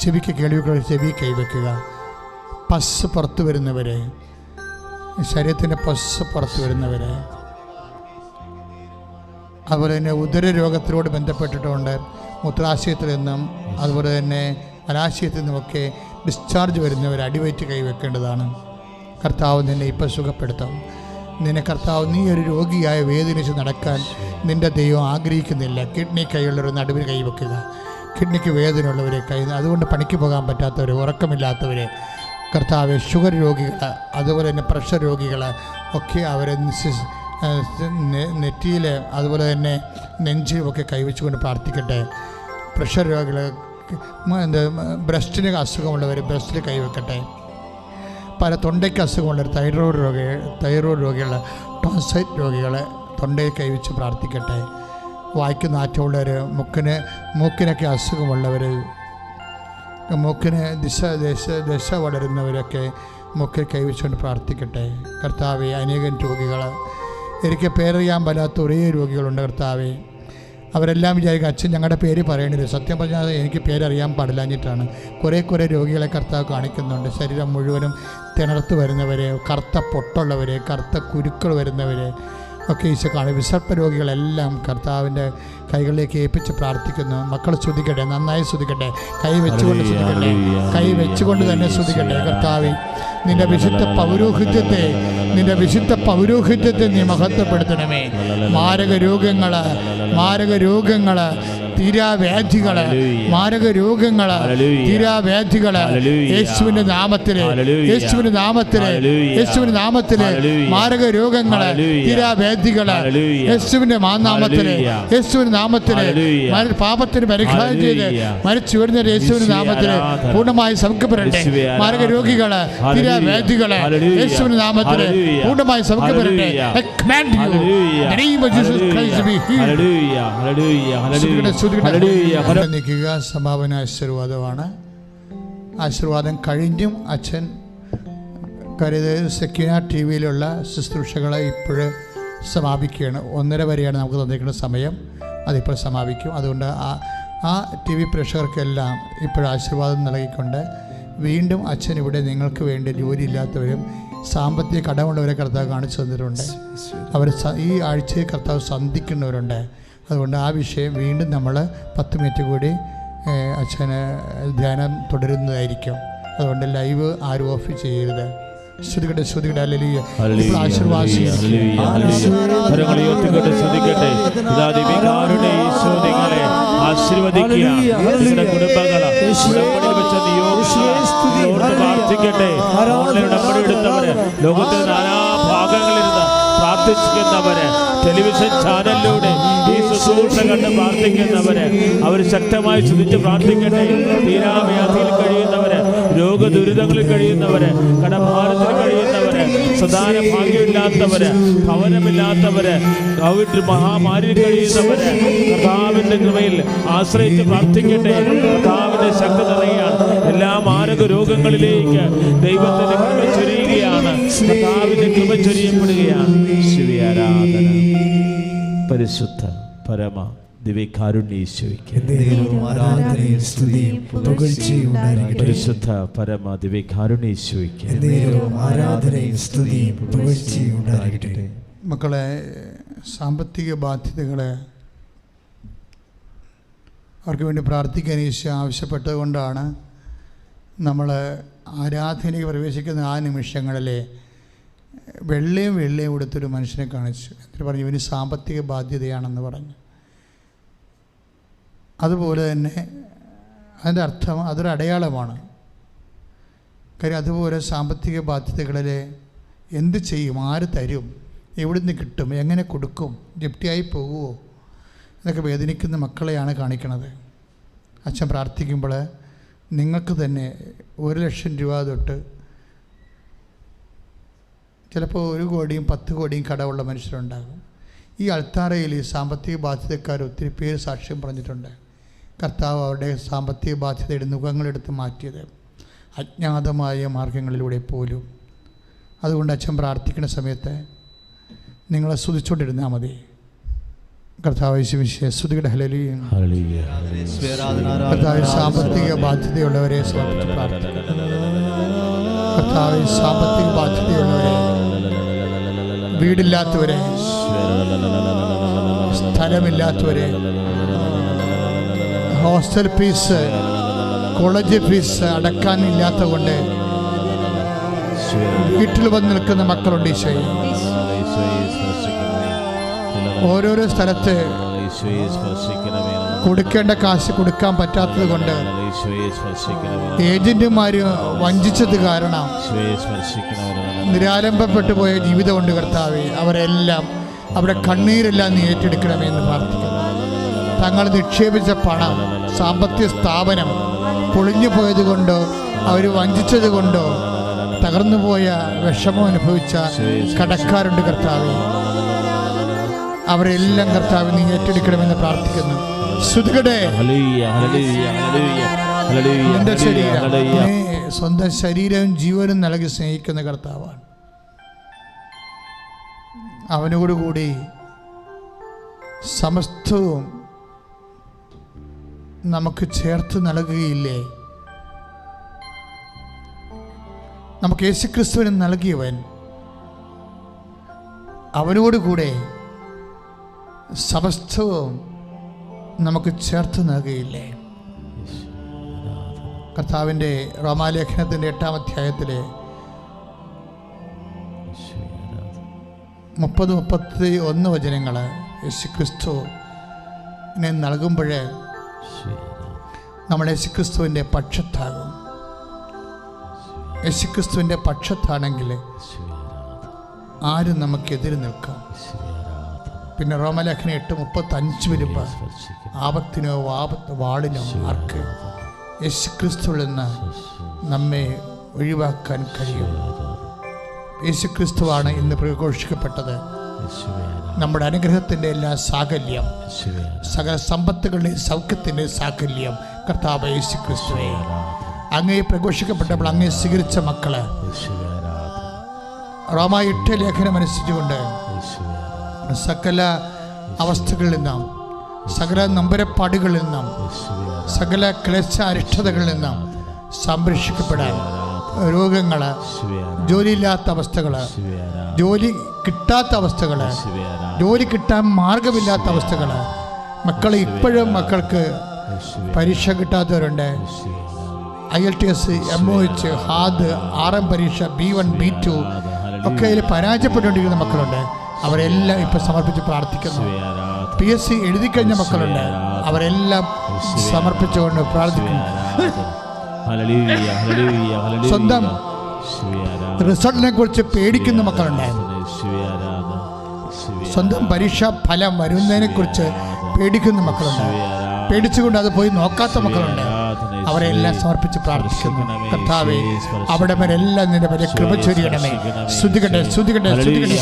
ചെവിക്ക് കേൾവിക്കുള്ള ചെവി കൈവെക്കുക. പസ് പുറത്തു വരുന്നവർ, ശരീരത്തിൻ്റെ പസ് പുറത്തു വരുന്നവർ, അതുപോലെ തന്നെ ഉദരരോഗത്തിനോട് ബന്ധപ്പെട്ടിട്ടുണ്ട്. മൂത്രാശയത്തിൽ നിന്നും അതുപോലെ തന്നെ മലാശയത്തിൽ നിന്നുമൊക്കെ ഡിസ്ചാർജ് വരുന്നവർ അടിവയറ്റ് കൈവെക്കേണ്ടതാണ്. കർത്താവ് നിന്നെ ഇപ്പോൾ സുഖപ്പെടുത്തും. നിന്നെ കർത്താവ്, നീ ഒരു രോഗിയായ വേദനിച്ച് നടക്കാൻ നിൻ്റെ ദൈവം ആഗ്രഹിക്കുന്നില്ല. കിഡ്നി കൈയുള്ളവർ നടുവിൽ കൈവെക്കുക. കിഡ്നിക്ക് വേദനയുള്ളവരെ അതുകൊണ്ട് പണിക്ക് പോകാൻ പറ്റാത്തവർ, ഉറക്കമില്ലാത്തവർ, കർത്താവ് ഷുഗർ രോഗികൾ, അതുപോലെ തന്നെ പ്രഷർ രോഗികൾ ഒക്കെ അവരെ നെറ്റിയിൽ അതുപോലെ തന്നെ നെഞ്ചിലുമൊക്കെ കൈവച്ചുകൊണ്ട് പ്രാർത്ഥിക്കട്ടെ. പ്രഷർ രോഗികൾ, ബ്രസ്റ്റിന് അസുഖമുള്ളവർ ബ്രസ്റ്റിൽ കൈവെക്കട്ടെ. പല തൊണ്ടയ്ക്ക് അസുഖമുള്ളവർ, തൈറോയ്ഡ് രോഗികൾ, ടോൺസൈറ്റ് രോഗികൾ തൊണ്ടയിൽ കൈവച്ച് പ്രാർത്ഥിക്കട്ടെ. വായ്ക്ക് നാറ്റമുള്ളവർ, മൂക്കിനൊക്കെ അസുഖമുള്ളവർ, മൂക്കിന് ദശ വളരുന്നവരൊക്കെ മൂക്കിൽ കൈവച്ചുകൊണ്ട് പ്രാർത്ഥിക്കട്ടെ. കർത്താവെ, അനേകം രോഗികൾ, എനിക്ക് പേരറിയാൻ പറ്റാത്ത ഒരേ രോഗികളുണ്ട് കർത്താവെ. അവരെല്ലാം വിചാരിക്കും അച്ഛൻ ഞങ്ങളുടെ പേര് പറയേണ്ടത്. സത്യം പറഞ്ഞാൽ എനിക്ക് പേരറിയാൻ പാടില്ലാഞ്ഞിട്ടാണ്. കുറേ രോഗികളെ കർത്താവ് കാണിക്കുന്നുണ്ട്. ശരീരം മുഴുവനും തിണർത്ത് വരുന്നവരെ, കറുത്ത പൊട്ടുള്ളവരെ, കറുത്ത കുരുക്കൾ വരുന്നവരെ ഒക്കെ ഈശോ കാണും. വിസർപ്പ രോഗികളെല്ലാം കർത്താവിൻ്റെ കൈകളിലേക്ക് ഏൽപ്പിച്ച് പ്രാർത്ഥിക്കുന്നു. മക്കൾ സ്തുതിക്കട്ടെ, നന്നായി സ്തുതിക്കട്ടെ, കൈ വെച്ചുകൊണ്ട് സ്തുതിക്കട്ടെ, കൈ വെച്ചുകൊണ്ട് തന്നെ സ്തുതിക്കട്ടെ. കർത്താവേ, നിന്റെ വിശുദ്ധ പൗരോഹിത്യത്തെ നീ മഹത്വപ്പെടുത്തണമേ. മാരക രോഗങ്ങൾ, തീരാവ്യാധികള്, മാരക രോഗങ്ങള്, തീരാവ്യാധികള് യേശുവിന്റെ നാമത്തില് മാരക രോഗങ്ങള്, തീരാവ്യാധികള് യേശുവിന്റെ നാമത്തില് പാപത്തിന് പരിഹാരം ചെയ്ത് മരിച്ചു വരുന്ന യേശുവിന്റെ നാമത്തില് പൂർണ്ണമായി സൗഖ്യപ്പെടട്ടെ. മാരക രോഗികള്, തീരാവ്യാധികള് യേശുവിന്റെ നാമത്തില് പൂർണ്ണമായി സൗഖ്യപ്പെടട്ടെ. സമാപന ആശീർവാദമാണ്. ആശീർവാദം കഴിഞ്ഞും അച്ഛൻ സെക്യൂന ടി വിയിലുള്ള ശുശ്രൂഷകളെ ഇപ്പോഴും സമാപിക്കുകയാണ്. 1:30 വരെയാണ് നമുക്ക് തന്നിരിക്കുന്ന സമയം. അതിപ്പോൾ സമാപിക്കും. അതുകൊണ്ട് ആ ടി വി പ്രേക്ഷകർക്കെല്ലാം ഇപ്പോഴും ആശീർവാദം നൽകിക്കൊണ്ട് വീണ്ടും അച്ഛൻ ഇവിടെ നിങ്ങൾക്ക് വേണ്ടി ജോലിയില്ലാത്തവരും സാമ്പത്തിക കടമുള്ളവരെ കർത്താവ് കാണിച്ചു തന്നിട്ടുണ്ട്. അവർ ഈ ആഴ്ചയിൽ കർത്താവ് സന്ധിക്കുന്നവരുണ്ട്. അതുകൊണ്ട് ആ വിഷയം വീണ്ടും നമ്മൾ 10 മിനിറ്റ് കൂടി അച്ഛന് ധ്യാനം തുടരുന്നതായിരിക്കും. അതുകൊണ്ട് ലൈവ് ആരും ഓഫ് ചെയ്യരുത്. ശ്രുതികട്ടെ ശ്രുതികട്ടെ ഹല്ലേലൂയ. ഹല്ലേലൂയ, ആശീർവാദം ഹല്ലേലൂയ, ഹല്ലേലൂയ. കരങ്ങൾ ഉയർത്തിക്കൊണ്ട് സ്തുതിക്കട്ടെ. ഇതാ ദിവ്യകാരുണ്യ യേശു നിങ്ങളെ ആശീർവദിക്കുക. നിങ്ങളുടെ കുടുംബങ്ങളെ ഉടമ്പടി വെച്ച നിയോഗങ്ങളെ പ്രാർത്ഥിക്കട്ടെ. ഓൺലൈൻ ഉടമ്പടി എടുത്തവര്, ലോകത്തിന്റെ നാനാ ഭാഗങ്ങളിലിരുന്ന് പ്രാർത്ഥിക്കുന്നവര്, ടെലിവിഷൻ ചാനലിലൂടെ ഈ ശുശ്രൂഷ കണ്ട് പ്രാർത്ഥിക്കുന്നവര്, അവർ ശക്തമായി സ്തുതിച്ച് പ്രാർത്ഥിക്കട്ടെ. തീരാവ്യാധിയിൽ കഴിയുന്നവര്, രോഗദുരിതങ്ങളിൽ കഴിയുന്നവര്, കടഭാരത്തിൽ കഴിയുന്നവര്, സദാന ഭാഗ്യമില്ലാത്തവര്, ഭവനമില്ലാത്തവര്, കോവിഡ് മഹാമാരിയിൽ കഴിയുന്നവര്, കർത്താവിന്റെ കൃപയിൽ ആശ്രയിച്ച് പ്രാർത്ഥിക്കട്ടെ. കർത്താവിന്റെ ശക്തി നിറയുകയാണ്. എല്ലാ മാരക രോഗങ്ങളിലേക്ക് ദൈവത്തിന്റെ കൃപ ചൊരിയുകയാണ്. കർത്താവിന്റെ കൃപ ചൊരിയപ്പെടുകയാണ്. ശിവ ആരാധന. പരിശുദ്ധ പരമ ദിവ്യകാരുണ്യ ഈശോയ്ക്ക് പരിശുദ്ധ പരമ ദിവ്യകാരുണ്യ ഈശോയ്ക്ക് മക്കളെ, സാമ്പത്തിക ബാധ്യതകളെ അവർക്ക് വേണ്ടി പ്രാർത്ഥിക്കാൻ ഈശോ ആവശ്യപ്പെട്ടത് കൊണ്ടാണ് നമ്മൾ ആരാധനയ്ക്ക് പ്രവേശിക്കുന്ന ആ നിമിഷങ്ങളിൽ വെള്ളയും കൊടുത്തൊരു മനുഷ്യനെ കാണിച്ചു. എന്നിട്ട് പറഞ്ഞു ഇവന് സാമ്പത്തിക ബാധ്യതയാണെന്ന് പറഞ്ഞു. അതുപോലെ തന്നെ അതിൻ്റെ അർത്ഥം അതൊരു അടയാളമാണ്. കാര്യം അതുപോലെ സാമ്പത്തിക ബാധ്യതകളിൽ എന്ത് ചെയ്യും, ആര് തരും, എവിടെ നിന്ന് കിട്ടും, എങ്ങനെ കൊടുക്കും, ജപ്തിയായി പോകുമോ എന്നൊക്കെ വേദനിക്കുന്ന മക്കളെയാണ് കാണിക്കണത്. അച്ഛൻ പ്രാർത്ഥിക്കുമ്പോൾ നിങ്ങൾക്ക് തന്നെ 1,00,000 രൂപ തൊട്ട് ചിലപ്പോൾ 1 കോടിയും 10 കോടിയും കടമുള്ള മനുഷ്യരുണ്ടാകും. ഈ അൾത്താരയിൽ ഈ സാമ്പത്തിക ബാധ്യതക്കാർ ഒത്തിരി പേര് സാക്ഷ്യം പറഞ്ഞിട്ടുണ്ട്. കർത്താവ് അവരുടെ സാമ്പത്തിക ബാധ്യതയുടെ മുഖങ്ങളെടുത്ത് മാറ്റിയത് അജ്ഞാതമായ മാർഗങ്ങളിലൂടെ പോലും. അതുകൊണ്ട് അച്ഛൻ പ്രാർത്ഥിക്കുന്ന സമയത്ത് നിങ്ങളെ സ്തുതിച്ചുകൊണ്ടിരുന്നാൽ മതി. കർത്താവ് സ്തുതിയുടെ ഹല്ലേലൂയ. കർത്താവ് സാമ്പത്തിക ബാധ്യതയുള്ളവരെ സമർപ്പിച്ച് പ്രാർത്ഥിക്കുന്നു. കർത്താവ് സാമ്പത്തിക ബാധ്യതയുള്ളവരെ, വീടില്ലാത്തവരെ, സ്ഥലമില്ലാത്തവരെ, ഹോസ്റ്റൽ ഫീസ്, കോളേജ് ഫീസ് അടക്കാനില്ലാത്ത കൊണ്ട് വീട്ടിൽ വന്ന് നിൽക്കുന്ന മക്കളുണ്ട്. ഈശോയെ ഓരോരോ സ്ഥലത്ത് കൊടുക്കേണ്ട കാശ് കൊടുക്കാൻ പറ്റാത്തത് കൊണ്ട് ഏജന്റുമാർ വഞ്ചിച്ചത് കാരണം നിരാലംബപ്പെട്ടു പോയ ജീവിതമുണ്ട്. കർത്താവേ, അവരെല്ലാം അവരുടെ കണ്ണീരെല്ലാം നീ ഏറ്റെടുക്കണമെന്ന് പ്രാർത്ഥിക്കുന്നു. തങ്ങൾ നിക്ഷേപിച്ച പണം, സാമ്പത്തിക സ്ഥാപനം പൊളിഞ്ഞു പോയത് കൊണ്ടോ അവർ വഞ്ചിച്ചത് കൊണ്ടോ തകർന്നു പോയ വിഷമം അനുഭവിച്ച കടക്കാരുണ്ട്. കർത്താവേ, അവരെല്ലാം കർത്താവ് നീ ഏറ്റെടുക്കണമെന്ന് പ്രാർത്ഥിക്കുന്നു. എൻ്റെ ശരീരം, സ്വന്തം ശരീരവും ജീവനും നൽകി സ്നേഹിക്കുന്ന കർത്താവാണ്. അവനോടുകൂടി സമസ്തവും നമുക്ക് ചേർത്ത് നൽകുകയില്ലേ? നമുക്ക് യേശുക്രിസ്തുവിനെ നൽകിയവൻ അവനോടുകൂടെ സമസ്തവും നമുക്ക് ചേർത്ത് നൽകുകയില്ലേ? കർത്താവിൻ്റെ റോമാലേഖനത്തിൻ്റെ 8-ാം അധ്യായത്തിലെ 30-31 വചനങ്ങൾ യേശുക്രിസ്തുവിനെ നൽകുമ്പോൾ നമ്മൾ യേശുക്രിസ്തുവിൻ്റെ പക്ഷത്താകും. യേശുക്രിസ്തുവിൻ്റെ പക്ഷത്താണെങ്കിൽ ആരും നമുക്കെതിരെ നിൽക്കാം. പിന്നെ റോമലേഖനം 8:35 വരുമ്പോൾ ആപത്തിനോ വാളിനോ ആർക്ക് യേശുക്രിസ്തുവിൽ നിന്ന് നമ്മെ ഒഴിവാക്കാൻ കഴിയും? യേശുക്രിസ്തുവാണ് ഇന്ന് പ്രഘോഷിക്കപ്പെട്ടത്. നമ്മുടെ അനുഗ്രഹത്തിൻ്റെ എല്ലാ സാകല്യം, സകല സമ്പത്തുകളുടെയും സൗഖ്യത്തിൻ്റെ സാകല്യം കർത്താവ് യേശുക്രിസ്തുവേ. അങ്ങേ പ്രഘോഷിക്കപ്പെട്ടപ്പോൾ അങ്ങേ സ്വീകരിച്ച മക്കള് റോമ 8 ലേഖനം അനുസരിച്ചുകൊണ്ട് സകല അവസ്ഥകളിൽ നിന്നും, സകല നമ്പരപ്പാടുകളിൽ നിന്നും, സകല ക്ലേശാരിഷ്ടതകളിൽ നിന്നും സംരക്ഷിക്കപ്പെടാൻ, രോഗങ്ങൾ, ജോലിയില്ലാത്ത അവസ്ഥകൾ, ജോലി കിട്ടാത്ത അവസ്ഥകൾ, ജോലി കിട്ടാൻ മാർഗമില്ലാത്ത അവസ്ഥകൾ, മക്കൾ ഇപ്പോഴും മക്കൾക്ക് പരീക്ഷ കിട്ടാത്തവരുണ്ട്, IELTS, MOH, ഹാദ്, RM പരീക്ഷ, B1, B2 ഒക്കെ അതിൽ പരാജയപ്പെട്ടുകൊണ്ടിരിക്കുന്ന മക്കളുണ്ട്. അവരെല്ലാം ഇപ്പോൾ സമർപ്പിച്ച് പ്രാർത്ഥിക്കുന്നു. PSC എഴുതി കഴിഞ്ഞ മക്കളുണ്ട്. അവരെല്ലാം സമർപ്പിച്ചുകൊണ്ട് പ്രാർത്ഥിക്കുന്നു. സ്വന്തം റിസൾട്ടിനെ കുറിച്ച് പേടിക്കുന്ന മക്കളുണ്ട്. സ്വന്തം പരീക്ഷാ ഫലം വരുന്നതിനെ കുറിച്ച് പേടിക്കുന്ന മക്കളുണ്ട്. പേടിച്ചുകൊണ്ട് അത് പോയി നോക്കാത്ത മക്കളുണ്ട്. അവരെല്ലാം സമർപ്പിച്ച് പ്രാർത്ഥിക്കുന്നു. കർത്താവേ, അവിടെ വരെല്ലാം നിന്റെ വലിയ കൃപ ചൊരിയണമേ. സ്തുതിക്കട്ടെ, സ്തുതിക്കട്ടെ, സ്തുതിക്കട്ടെ.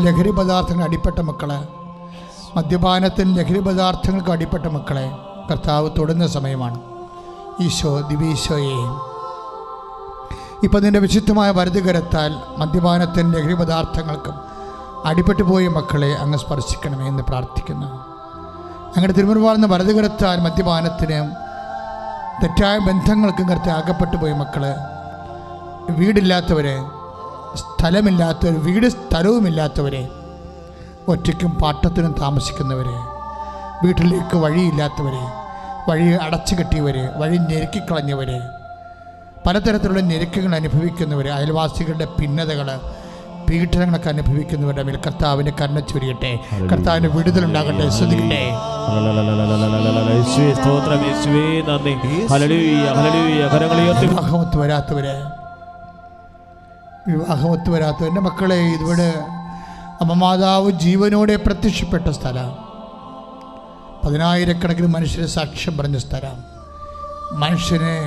ലഹരി പദാർത്ഥങ്ങൾ അടിപ്പെട്ട മക്കളെ, മദ്യപാനത്തിന് ലഹരി പദാർത്ഥങ്ങൾക്ക് അടിപ്പെട്ട മക്കളെ കർത്താവ് തൊടുന്ന സമയമാണ്. ഈശോ, ദിവ്യീശോയെ, ഇപ്പം നിൻ്റെ വിശുദ്ധമായ വലതുകരത്താൽ മദ്യപാനത്തിൻ്റെ ലഹരി പദാർത്ഥങ്ങൾക്കും അടിപ്പെട്ടു പോയ മക്കളെ അങ്ങ് സ്പർശിക്കണമേ എന്ന് പ്രാർത്ഥിക്കുന്നു. അങ്ങയുടെ തിരുമുറിവാർന്ന വലതുകരത്താൽ മദ്യപാനത്തിനും തെറ്റായ ബന്ധങ്ങൾക്കും കറുത്ത് അകപ്പെട്ടു പോയ മക്കൾ, വീടില്ലാത്തവരെ, സ്ഥലമില്ലാത്തവർ, വീട് സ്ഥലവുമില്ലാത്തവരെ, ഒറ്റയ്ക്കും പാട്ടത്തിനും താമസിക്കുന്നവരെ, വീട്ടിലേക്ക് വഴിയില്ലാത്തവരെ, വഴി അടച്ചു കെട്ടിയവരെ, വഴി ഞെരുക്കിക്കളഞ്ഞവരെ, പലതരത്തിലുള്ള ഞെരുക്കങ്ങൾ അനുഭവിക്കുന്നവർ, അയൽവാസികളുടെ ഭിന്നതകൾ, പീഡനങ്ങളൊക്കെ അനുഭവിക്കുന്നവരുടെ മേൽ കർത്താവിൻ്റെ കരുണ ചൊരിയട്ടെ. കർത്താവിൻ്റെ വിടുതലുണ്ടാകട്ടെ. ശ്രദ്ധിക്കട്ടെ. വിവാഹമൊത്ത് വരാത്തവരെ, വിവാഹമൊത്ത് വരാത്തവർ, എൻ്റെ മക്കളെ, ഇതിവിടെ അമ്മമാതാവ് ജീവനോടെ പ്രത്യക്ഷപ്പെട്ട സ്ഥലം, 10,000-കണക്കിന് മനുഷ്യരെ സാക്ഷ്യം പറഞ്ഞ സ്ഥലം, മനുഷ്യനെ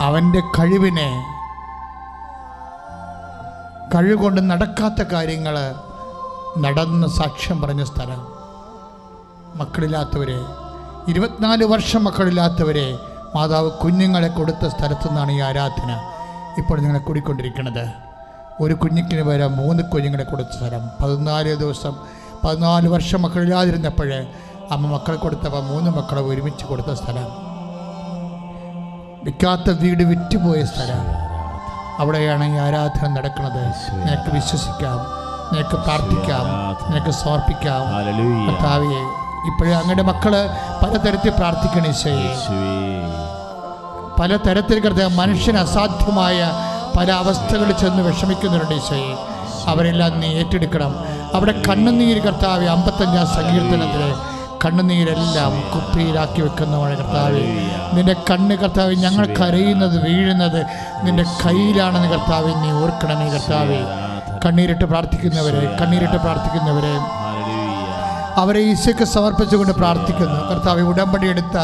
അവൻ്റെ കഴിവിനെ, കഴിവുകൊണ്ട് നടക്കാത്ത കാര്യങ്ങൾ നടന്ന് സാക്ഷ്യം പറഞ്ഞ സ്ഥലം, മക്കളില്ലാത്തവരെ, 24 വർഷം മക്കളില്ലാത്തവരെ മാതാവ് കുഞ്ഞുങ്ങളെ കൊടുത്ത സ്ഥലത്തു നിന്നാണ് ഈ ആരാധന ഇപ്പോൾ നിങ്ങളെ കൂടിക്കൊണ്ടിരിക്കുന്നത്. ഒരു കുഞ്ഞിക്കിന് വരെ 3 കുഞ്ഞുങ്ങളെ കൊടുത്ത സ്ഥലം, 14 ദിവസം 14 വർഷം മക്കളില്ലാതിരുന്നപ്പോൾ അമ്മ മക്കളെ കൊടുത്തപ്പോൾ 3 മക്കളെ ഒരുമിച്ച് കൊടുത്ത സ്ഥലം, വിൽക്കാത്ത വീട് വിറ്റുപോയ സ്ഥലം, അവിടെയാണ് ഈ ആരാധന നടക്കുന്നത്. നിനക്ക് വിശ്വസിക്കാം, നിനക്ക് പ്രാർത്ഥിക്കാം, നിനക്ക് സമർപ്പിക്കാം. കർത്താവേ, ഇപ്പോഴും അങ്ങയുടെ മക്കള് പലതരത്തിൽ പ്രാർത്ഥിക്കണം. ഈശോയെ, പലതരത്തിൽ കർത്താവ് മനുഷ്യന് അസാധ്യമായ പല അവസ്ഥകളിൽ ചെന്ന് വിഷമിക്കുന്നുണ്ട്. ഈശോയെ, അവരെല്ലാം നീ ഏറ്റെടുക്കണം. അവിടെ കണ്ണുനീര് കർത്താവേ, 55-ാം സങ്കീർത്തനത്തിലെ കണ്ണുനീരെല്ലാം കുപ്പിയിലാക്കി വെക്കുന്നവണ് കർത്താവേ. നിന്റെ കണ്ണ് കർത്താവേ, ഞങ്ങൾ കരയുന്നത് വീഴുന്നത് നിന്റെ കയ്യിലാണെന്ന് കർത്താവേ നീ ഓർക്കണമേ. കർത്താവേ, കണ്ണീരിട്ട് പ്രാർത്ഥിക്കുന്നവരെ അവരെ ഈശോയ്ക്ക് സമർപ്പിച്ചുകൊണ്ട് പ്രാർത്ഥിക്കുന്നു. കർത്താവെ, ഉടമ്പടി എടുത്ത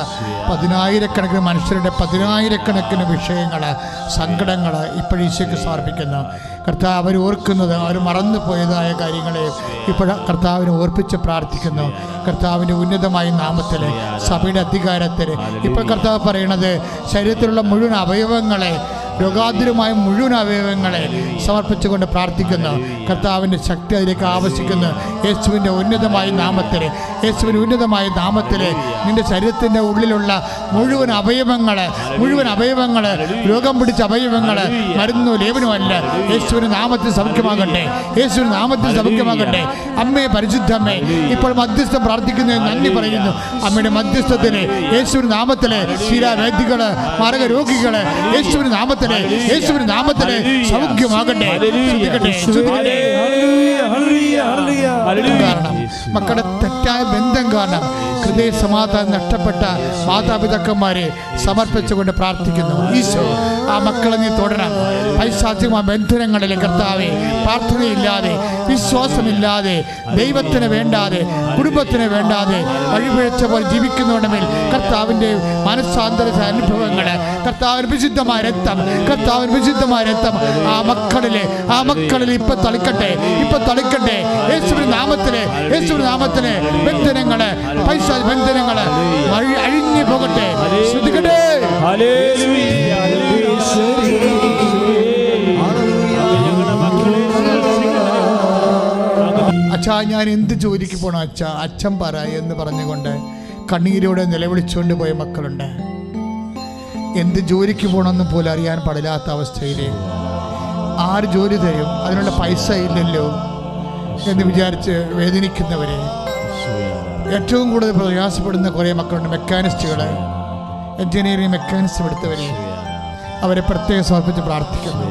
10,000-കണക്കിന് മനുഷ്യരുടെ 10,000-കണക്കിന് വിഷയങ്ങൾ, സങ്കടങ്ങൾ ഇപ്പോൾ ഈശോയ്ക്ക് സമർപ്പിക്കുന്നു. കർത്താവ്, അവർ ഓർക്കുന്നത്, അവർ മറന്നു പോയതായ കാര്യങ്ങളെ ഇപ്പോൾ കർത്താവിനെ ഓർപ്പിച്ച് പ്രാർത്ഥിക്കുന്നു. കർത്താവിൻ്റെ ഉന്നതമായ നാമത്തിൽ, സഭയുടെ അധികാരത്തിൽ ഇപ്പോൾ കർത്താവ് പറയണത്, ശരീരത്തിലുള്ള മുഴുവൻ അവയവങ്ങളെ, രോഗാതുരമായ മുഴുവൻ അവയവങ്ങളെ സമർപ്പിച്ചുകൊണ്ട് പ്രാർത്ഥിക്കുന്നു. കർത്താവിൻ്റെ ശക്തി അതിലേക്ക് ആവശ്യിക്കുന്നു. യേശുവിൻ്റെ ഉന്നതമായ നാമത്തിൽ, യേശുവിൻ്റെ ഉന്നതമായ നാമത്തിൽ നിൻ്റെ ശരീരത്തിൻ്റെ ഉള്ളിലുള്ള മുഴുവൻ അവയവങ്ങൾ, രോഗം പിടിച്ച അവയവങ്ങൾ, മരുന്നോ ലേപനമല്ല, യേശുവിൻ്റെ നാമത്തിൽ സൗഖ്യമാകട്ടെ. യേശുവിൻ്റെ നാമത്തിൽ സൗഖ്യമാകട്ടെ. അമ്മയെ, പരിശുദ്ധമ്മേ, ഇപ്പോൾ മധ്യസ്ഥം പ്രാർത്ഥിക്കുന്നതിന് നന്ദി പറയുന്നു. അമ്മയുടെ മധ്യസ്ഥത്തിന് യേശുവിൻ്റെ നാമത്തിലെ ശീലാവേദികൾ, മാരകരോഗികൾ, യേശുവിൻ്റെ നാമത്തിലെ സൗഖ്യമാകട്ടെ. കാരണം മക്കളുടെ തെറ്റായ ബന്ധം കാരണം ഹൃദയ സമാധാനം നഷ്ടപ്പെട്ട മാതാപിതാക്കന്മാരെ സമർപ്പിച്ചുകൊണ്ട് പ്രാർത്ഥിക്കുന്നു. ഈശോ, ആ മക്കളെ നീ തൊടണം. പൈശാചികമായ ബന്ധനങ്ങളിലെ കർത്താവെ, പ്രാർത്ഥനയില്ലാതെ, വിശ്വാസമില്ലാതെ, ദൈവത്തിന് വേണ്ടാതെ, കുടുംബത്തിന് വേണ്ടാതെ വഴിപിഴച്ച പോലെ ജീവിക്കുന്നവരുടെ കർത്താവിൻ്റെ മനസ്സാന്തര അനുഭവങ്ങൾ, കർത്താവിന് വിശുദ്ധമായ രക്തം ആ മക്കളിൽ ഇപ്പൊ തളിക്കട്ടെ. യേശുവിന്റെ നാമത്തിലെ ബന്ധനങ്ങള്, പൈശാചിക ബന്ധനങ്ങള് അഴിഞ്ഞു പോകട്ടെ. ശ്രദ്ധിക്കട്ടെ. അച്ഛാ, ഞാൻ എന്ത് ജോലിക്ക് പോകണം അച്ഛൻ പറ എന്ന് പറഞ്ഞുകൊണ്ട് കണ്ണീരോടെ നിലവിളിച്ചുകൊണ്ട് പോയ മക്കളുണ്ട്. എന്ത് ജോലിക്ക് പോകണമെന്ന് പോലും അറിയാൻ പാടില്ലാത്ത അവസ്ഥയിൽ ആര് ജോലി തരും, അതിനുള്ള പൈസ ഇല്ലല്ലോ എന്ന് വിചാരിച്ച് വേദനിക്കുന്നവരെ ഏറ്റവും കൂടുതൽ പ്രയാസപ്പെടുന്ന കുറേ മക്കളുണ്ട്. മെക്കാനിസ്റ്റുകൾ, എഞ്ചിനീയറിംഗ് മെക്കാനിസം എടുത്തവരെ അവരെ പ്രത്യേകം സമർപ്പിച്ച് പ്രാർത്ഥിക്കുന്നു.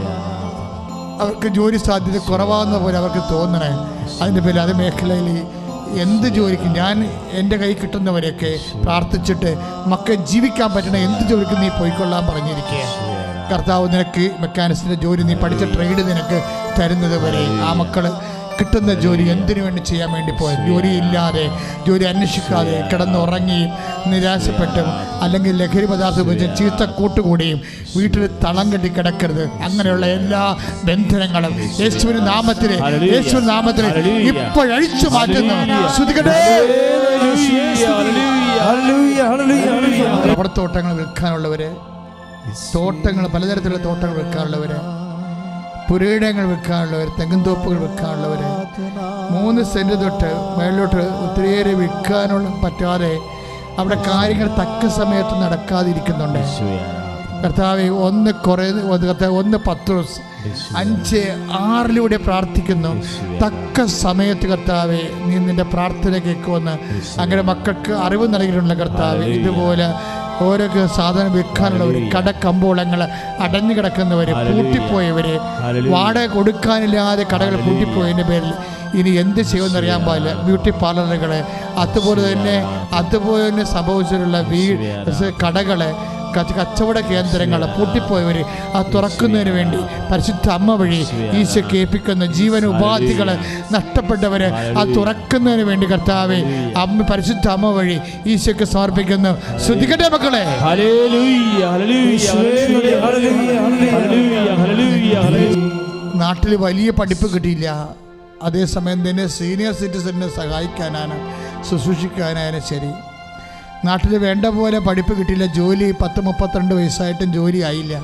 അവർക്ക് ജോലി സാധ്യത കുറവാകുന്ന പോലെ അവർക്ക് തോന്നണേ. അതിൻ്റെ പേരിൽ അത് മേഖലയിൽ എന്ത് ജോലിക്ക് ഞാൻ എൻ്റെ കൈ കിട്ടുന്നവരെയൊക്കെ പ്രാർത്ഥിച്ചിട്ട് മക്കൾ ജീവിക്കാൻ പറ്റണ എന്ത് ജോലിക്ക് നീ പോയിക്കൊള്ളാൻ പറഞ്ഞിരിക്കുക. കർത്താവ് നിനക്ക് മെക്കാനിക്സിൻ്റെ ജോലി, നീ പഠിച്ച ട്രേഡ് നിനക്ക് തരുന്നത് വരെ ആ മക്കൾ കിട്ടുന്ന ജോലി എന്തിനു വേണ്ടി ചെയ്യാൻ വേണ്ടി പോയി ജോലിയില്ലാതെ, ജോലി അന്വേഷിക്കാതെ കിടന്നുറങ്ങിയും നിരാശപ്പെട്ടും അല്ലെങ്കിൽ ലഹരി പദാർത്ഥം ഉപയോഗിച്ച് ചീത്ത കൂട്ടുകൂടിയും വീട്ടിൽ തളം കെട്ടി കിടക്കരുത്. അങ്ങനെയുള്ള എല്ലാ ബന്ധനങ്ങളും യേശുവിന്റെ നാമത്തിൽ ഇപ്പോഴഴിച്ചു മാറ്റുന്നു. റബ്ബർ തോട്ടങ്ങൾ വിൽക്കാനുള്ളവര്, തോട്ടങ്ങൾ, പലതരത്തിലുള്ള തോട്ടങ്ങൾ വിൽക്കാനുള്ളവര്, പുരയിടങ്ങൾ വിൽക്കാനുള്ളവർ, തെങ്ങിൻ തോപ്പുകൾ വിൽക്കാനുള്ളവർ, 3 സെൻറ്റ് തൊട്ട് മേളിലോട്ട് ഒത്തിരിയേറെ വിൽക്കാനുള്ള പറ്റാതെ അവിടെ കാര്യങ്ങൾ തക്ക സമയത്ത് നടക്കാതിരിക്കുന്നുണ്ട്. കർത്താവെ 1 പത്രോസ് 5:6 പ്രാർത്ഥിക്കുന്നു. തക്ക സമയത്ത് കർത്താവെ നീ നിന്റെ പ്രാർത്ഥന കേൾക്കുമെന്ന് അങ്ങനെ മക്കൾക്ക് അറിവ് നൽകിയിട്ടുള്ള കർത്താവെ, ഇതുപോലെ ഓരോ സാധനം വിൽക്കാനുള്ളവർ, കടക്കമ്പോളങ്ങൾ അടഞ്ഞു കിടക്കുന്നവർ, പൂട്ടിപ്പോയവർ, വാടക കൊടുക്കാനില്ലാതെ കടകൾ പൂട്ടിപ്പോയതിൻ്റെ പേരിൽ ഇനി എന്ത് ചെയ്യുമെന്നറിയാൻ പാടില്ല. ബ്യൂട്ടി പാർലറുകൾ, അതുപോലെ തന്നെ സംഭവിച്ചിട്ടുള്ള കടകൾ, കച്ചവട കേന്ദ്രങ്ങൾ പൂട്ടിപ്പോയവർ അത് തുറക്കുന്നതിന് വേണ്ടി പരിശുദ്ധ അമ്മ വഴി ഈശോ കേൾപ്പിക്കുന്ന ജീവന ഉപാധികൾ നഷ്ടപ്പെട്ടവർ അത് തുറക്കുന്നതിന് വേണ്ടി കർത്താവെ പരിശുദ്ധ അമ്മ വഴി ഈശോയ്ക്ക് സമർപ്പിക്കുന്നു. ശ്രദ്ധിക്കട്ടെ മക്കളെ. നാട്ടിൽ വലിയ പഠിപ്പ് കിട്ടിയില്ല, അതേസമയം തന്നെ സീനിയർ സിറ്റിസനെ സഹായിക്കാനാണ്, ശുശ്രൂഷിക്കാനായാലും ശരി. നാട്ടിൽ വേണ്ട പോലെ പഠിപ്പ് കിട്ടിയില്ല, ജോലി 10-32 വയസ്സായിട്ടും ജോലി ആയില്ല.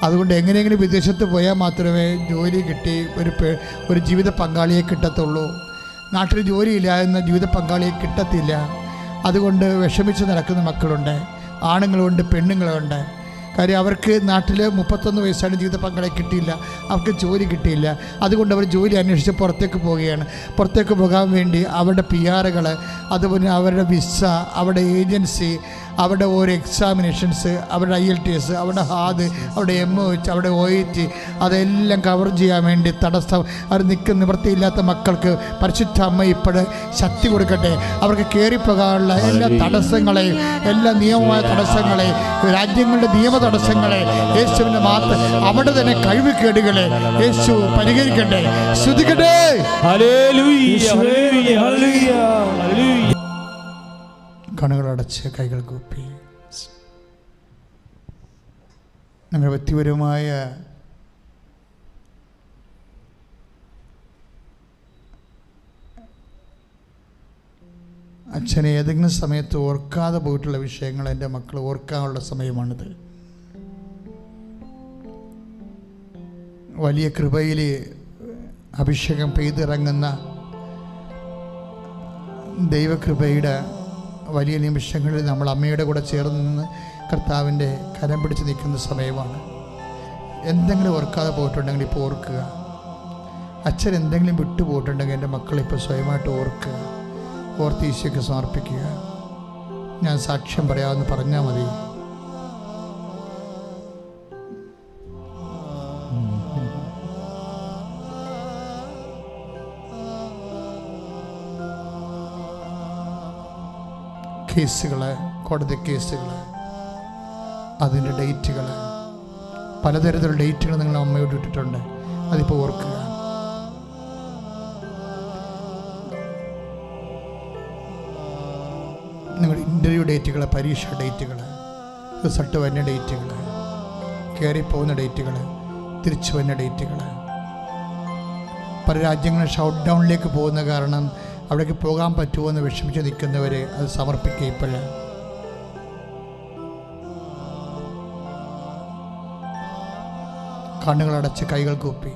അതുകൊണ്ട് എങ്ങനെയെങ്കിലും വിദേശത്ത് പോയാൽ മാത്രമേ ജോലി കിട്ടി ഒരു ജീവിത പങ്കാളിയെ കിട്ടത്തുള്ളൂ. നാട്ടിൽ ജോലിയില്ലാതെ ജീവിത പങ്കാളിയെ കിട്ടത്തില്ല. അതുകൊണ്ട് വിഷമിച്ച് നടക്കുന്ന മക്കളുണ്ട്, ആണുങ്ങളുണ്ട്, പെണ്ണുങ്ങളുണ്ട്. കാര്യം അവർക്ക് നാട്ടിൽ 31 വയസ്സാണ് ജീവിത പങ്കാളിയെ കിട്ടിയില്ല, അവർക്ക് ജോലി കിട്ടിയില്ല. അതുകൊണ്ട് അവർ ജോലി അന്വേഷിച്ച് പുറത്തേക്ക് പോവുകയാണ്. പുറത്തേക്ക് പോകാൻ വേണ്ടി അവരുടെ PR-കൾ, അതുപോലെ അവരുടെ വിസ, അവരുടെ ഏജൻസി, അവരുടെ ഓരോ എക്സാമിനേഷൻസ്, അവരുടെ IELTS, അവരുടെ ഹാദ്, അവരുടെ MOH, അവരുടെ OET, അതെല്ലാം കവർ ചെയ്യാൻ വേണ്ടി തടസ്സം അവർ നിവൃത്തിയില്ലാത്ത മക്കൾക്ക് പരിശുദ്ധ അമ്മ ഇപ്പോഴും ശക്തി കൊടുക്കട്ടെ. അവർക്ക് കയറിപ്പോകാനുള്ള എല്ലാ തടസ്സങ്ങളെയും, എല്ലാ നിയമമായ തടസ്സങ്ങളെയും, രാജ്യങ്ങളുടെ നിയമ തടസ്സങ്ങളെ യേശുവിൻ്റെ മാത്രം അവിടെ തന്നെ കഴിവുകേടുകളെ യേശു പരിഹരിക്കട്ടെ. ശ്രദ്ധിക്കട്ടെ. കണ്ണുകളടച്ച് കൈകൾ കൂപ്പി നമ്മുടെ വ്യക്തിപരമായ അച്ഛനെ ഏതെങ്കിലും സമയത്ത് ഓർക്കാതെ പോയിട്ടുള്ള വിഷയങ്ങൾ എൻ്റെ മക്കൾ ഓർക്കാനുള്ള സമയമാണിത്. വലിയ കൃപയിൽ അഭിഷേകം പെയ്തിറങ്ങുന്ന ദൈവകൃപയുടെ വലിയ നിമിഷങ്ങളിൽ നമ്മൾ അമ്മയുടെ കൂടെ ചേർന്ന് നിന്ന് കർത്താവിൻ്റെ കരം പിടിച്ച് നിൽക്കുന്ന സമയമാണ്. എന്തെങ്കിലും ഓർക്കാതെ പോയിട്ടുണ്ടെങ്കിൽ ഇപ്പോൾ ഓർക്കുക. അച്ഛൻ എന്തെങ്കിലും വിട്ടുപോയിട്ടുണ്ടെങ്കിൽ എൻ്റെ മക്കളിപ്പോൾ സ്വയമായിട്ട് ഓർക്കുക, ഓർത്ത് ഈശോയ്ക്ക് സമർപ്പിക്കുക. ഞാൻ സാക്ഷ്യം പറയാമെന്ന് പറഞ്ഞാൽ മതി. കേസുകൾ, കോടതി കേസുകൾ, അതിൻ്റെ ഡേറ്റുകൾ, പലതരത്തിലുള്ള ഡേറ്റുകൾ നിങ്ങൾ അമ്മയോട് ഇട്ടിട്ടുണ്ട്. അതിപ്പോൾ ഓർക്കുക. നിങ്ങളുടെ ഇൻ്റർവ്യൂ ഡേറ്റുകൾ, പരീക്ഷ ഡേറ്റുകൾ, റിസൾട്ട് വരുന്ന ഡേറ്റുകൾ, കയറിപ്പോകുന്ന ഡേറ്റുകൾ, തിരിച്ചു വരുന്ന ഡേറ്റുകൾ. പല രാജ്യങ്ങളും ഷട്ട് ഡൗണിലേക്ക് പോകുന്ന കാരണം അവിടേക്ക് പോകാൻ പറ്റുമോ എന്ന് വിഷമിച്ച് നിൽക്കുന്നവർ അത് സമർപ്പിക്കുക. ഇപ്പോഴ് കണ്ണുകളടച്ച് കൈകൾ കൂപ്പി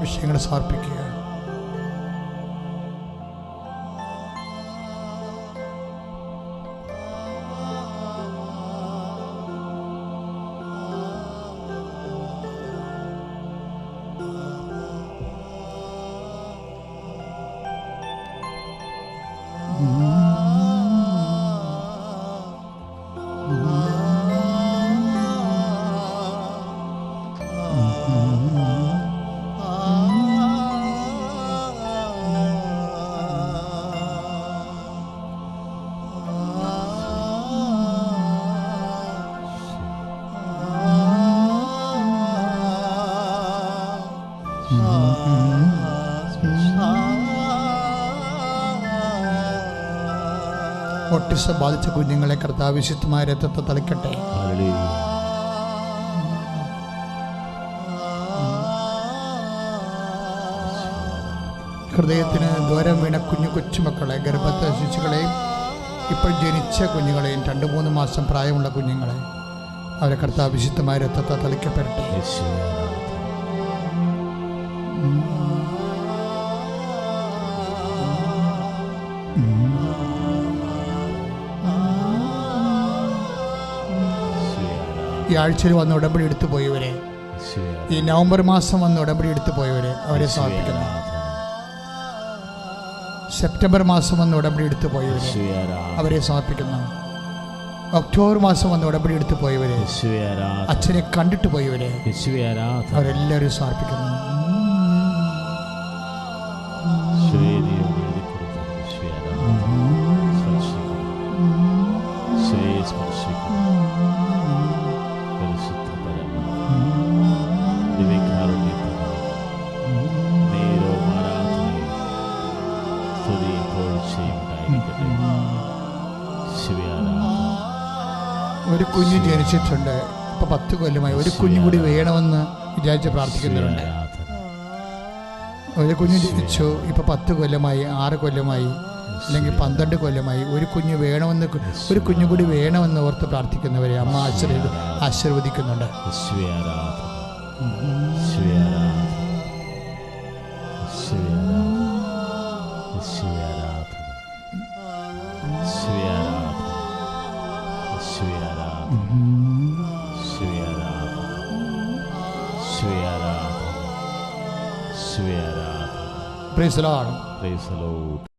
വിഷയങ്ങൾ സമർപ്പിക്കുക. ഓട്ടിസം ബാധിച്ച കുഞ്ഞുങ്ങളെ കർത്താവ് വിശുദ്ധമായ രക്തത്തെ തളിക്കട്ടെ. ഹൃദയത്തിന് ദൂരം വീണ കൊച്ചുമക്കളെ, ഗർഭസ്ഥ ശിശുക്കളെയും ഇപ്പോൾ ജനിച്ച കുഞ്ഞുങ്ങളെയും 2-3 മാസം പ്രായമുള്ള കുഞ്ഞുങ്ങളെ അവരെ കർത്താവ് വിശുദ്ധമായ രക്തത്തെ തളിക്കപ്പെടട്ടെ. ഈ ആഴ്ചയിൽ വന്ന് ഉടമ്പടി എടുത്തു പോയവരെ, ഈ നവംബർ മാസം വന്ന് ഉടമ്പടി എടുത്തു പോയവരെ അവരെ സമർപ്പിക്കുന്നു. സെപ്റ്റംബർ മാസം വന്ന് ഉടമ്പടി എടുത്തു പോയവരെ അവരെ സമർപ്പിക്കുന്നു. ഒക്ടോബർ മാസം വന്ന് ഉടമ്പടി എടുത്തു പോയവരെ, അച്ഛനെ കണ്ടിട്ട് പോയവരെ അവരെല്ലാവരും സമർപ്പിക്കുന്നു. ഒരു കുഞ്ഞ് ജനിച്ചിട്ടുണ്ട്, ഇപ്പൊ 10 കൊല്ലമായി. ഒരു കുഞ്ഞു കൂടി വേണമെന്ന് വിചാരിച്ച് പ്രാർത്ഥിക്കുന്നവരുണ്ട്. ഒരു കുഞ്ഞ് ജനിച്ചു, ഇപ്പൊ 10 കൊല്ലമായി, 6 കൊല്ലമായി, അല്ലെങ്കിൽ 12 കൊല്ലമായി. ഒരു കുഞ്ഞ് വേണമെന്ന്, ഒരു കുഞ്ഞു കൂടി വേണമെന്ന് ഓർത്ത് പ്രാർത്ഥിക്കുന്നവരെ അമ്മ ആശീർവദിക്കുന്നുണ്ട്. Praise the Lord. Praise the Lord.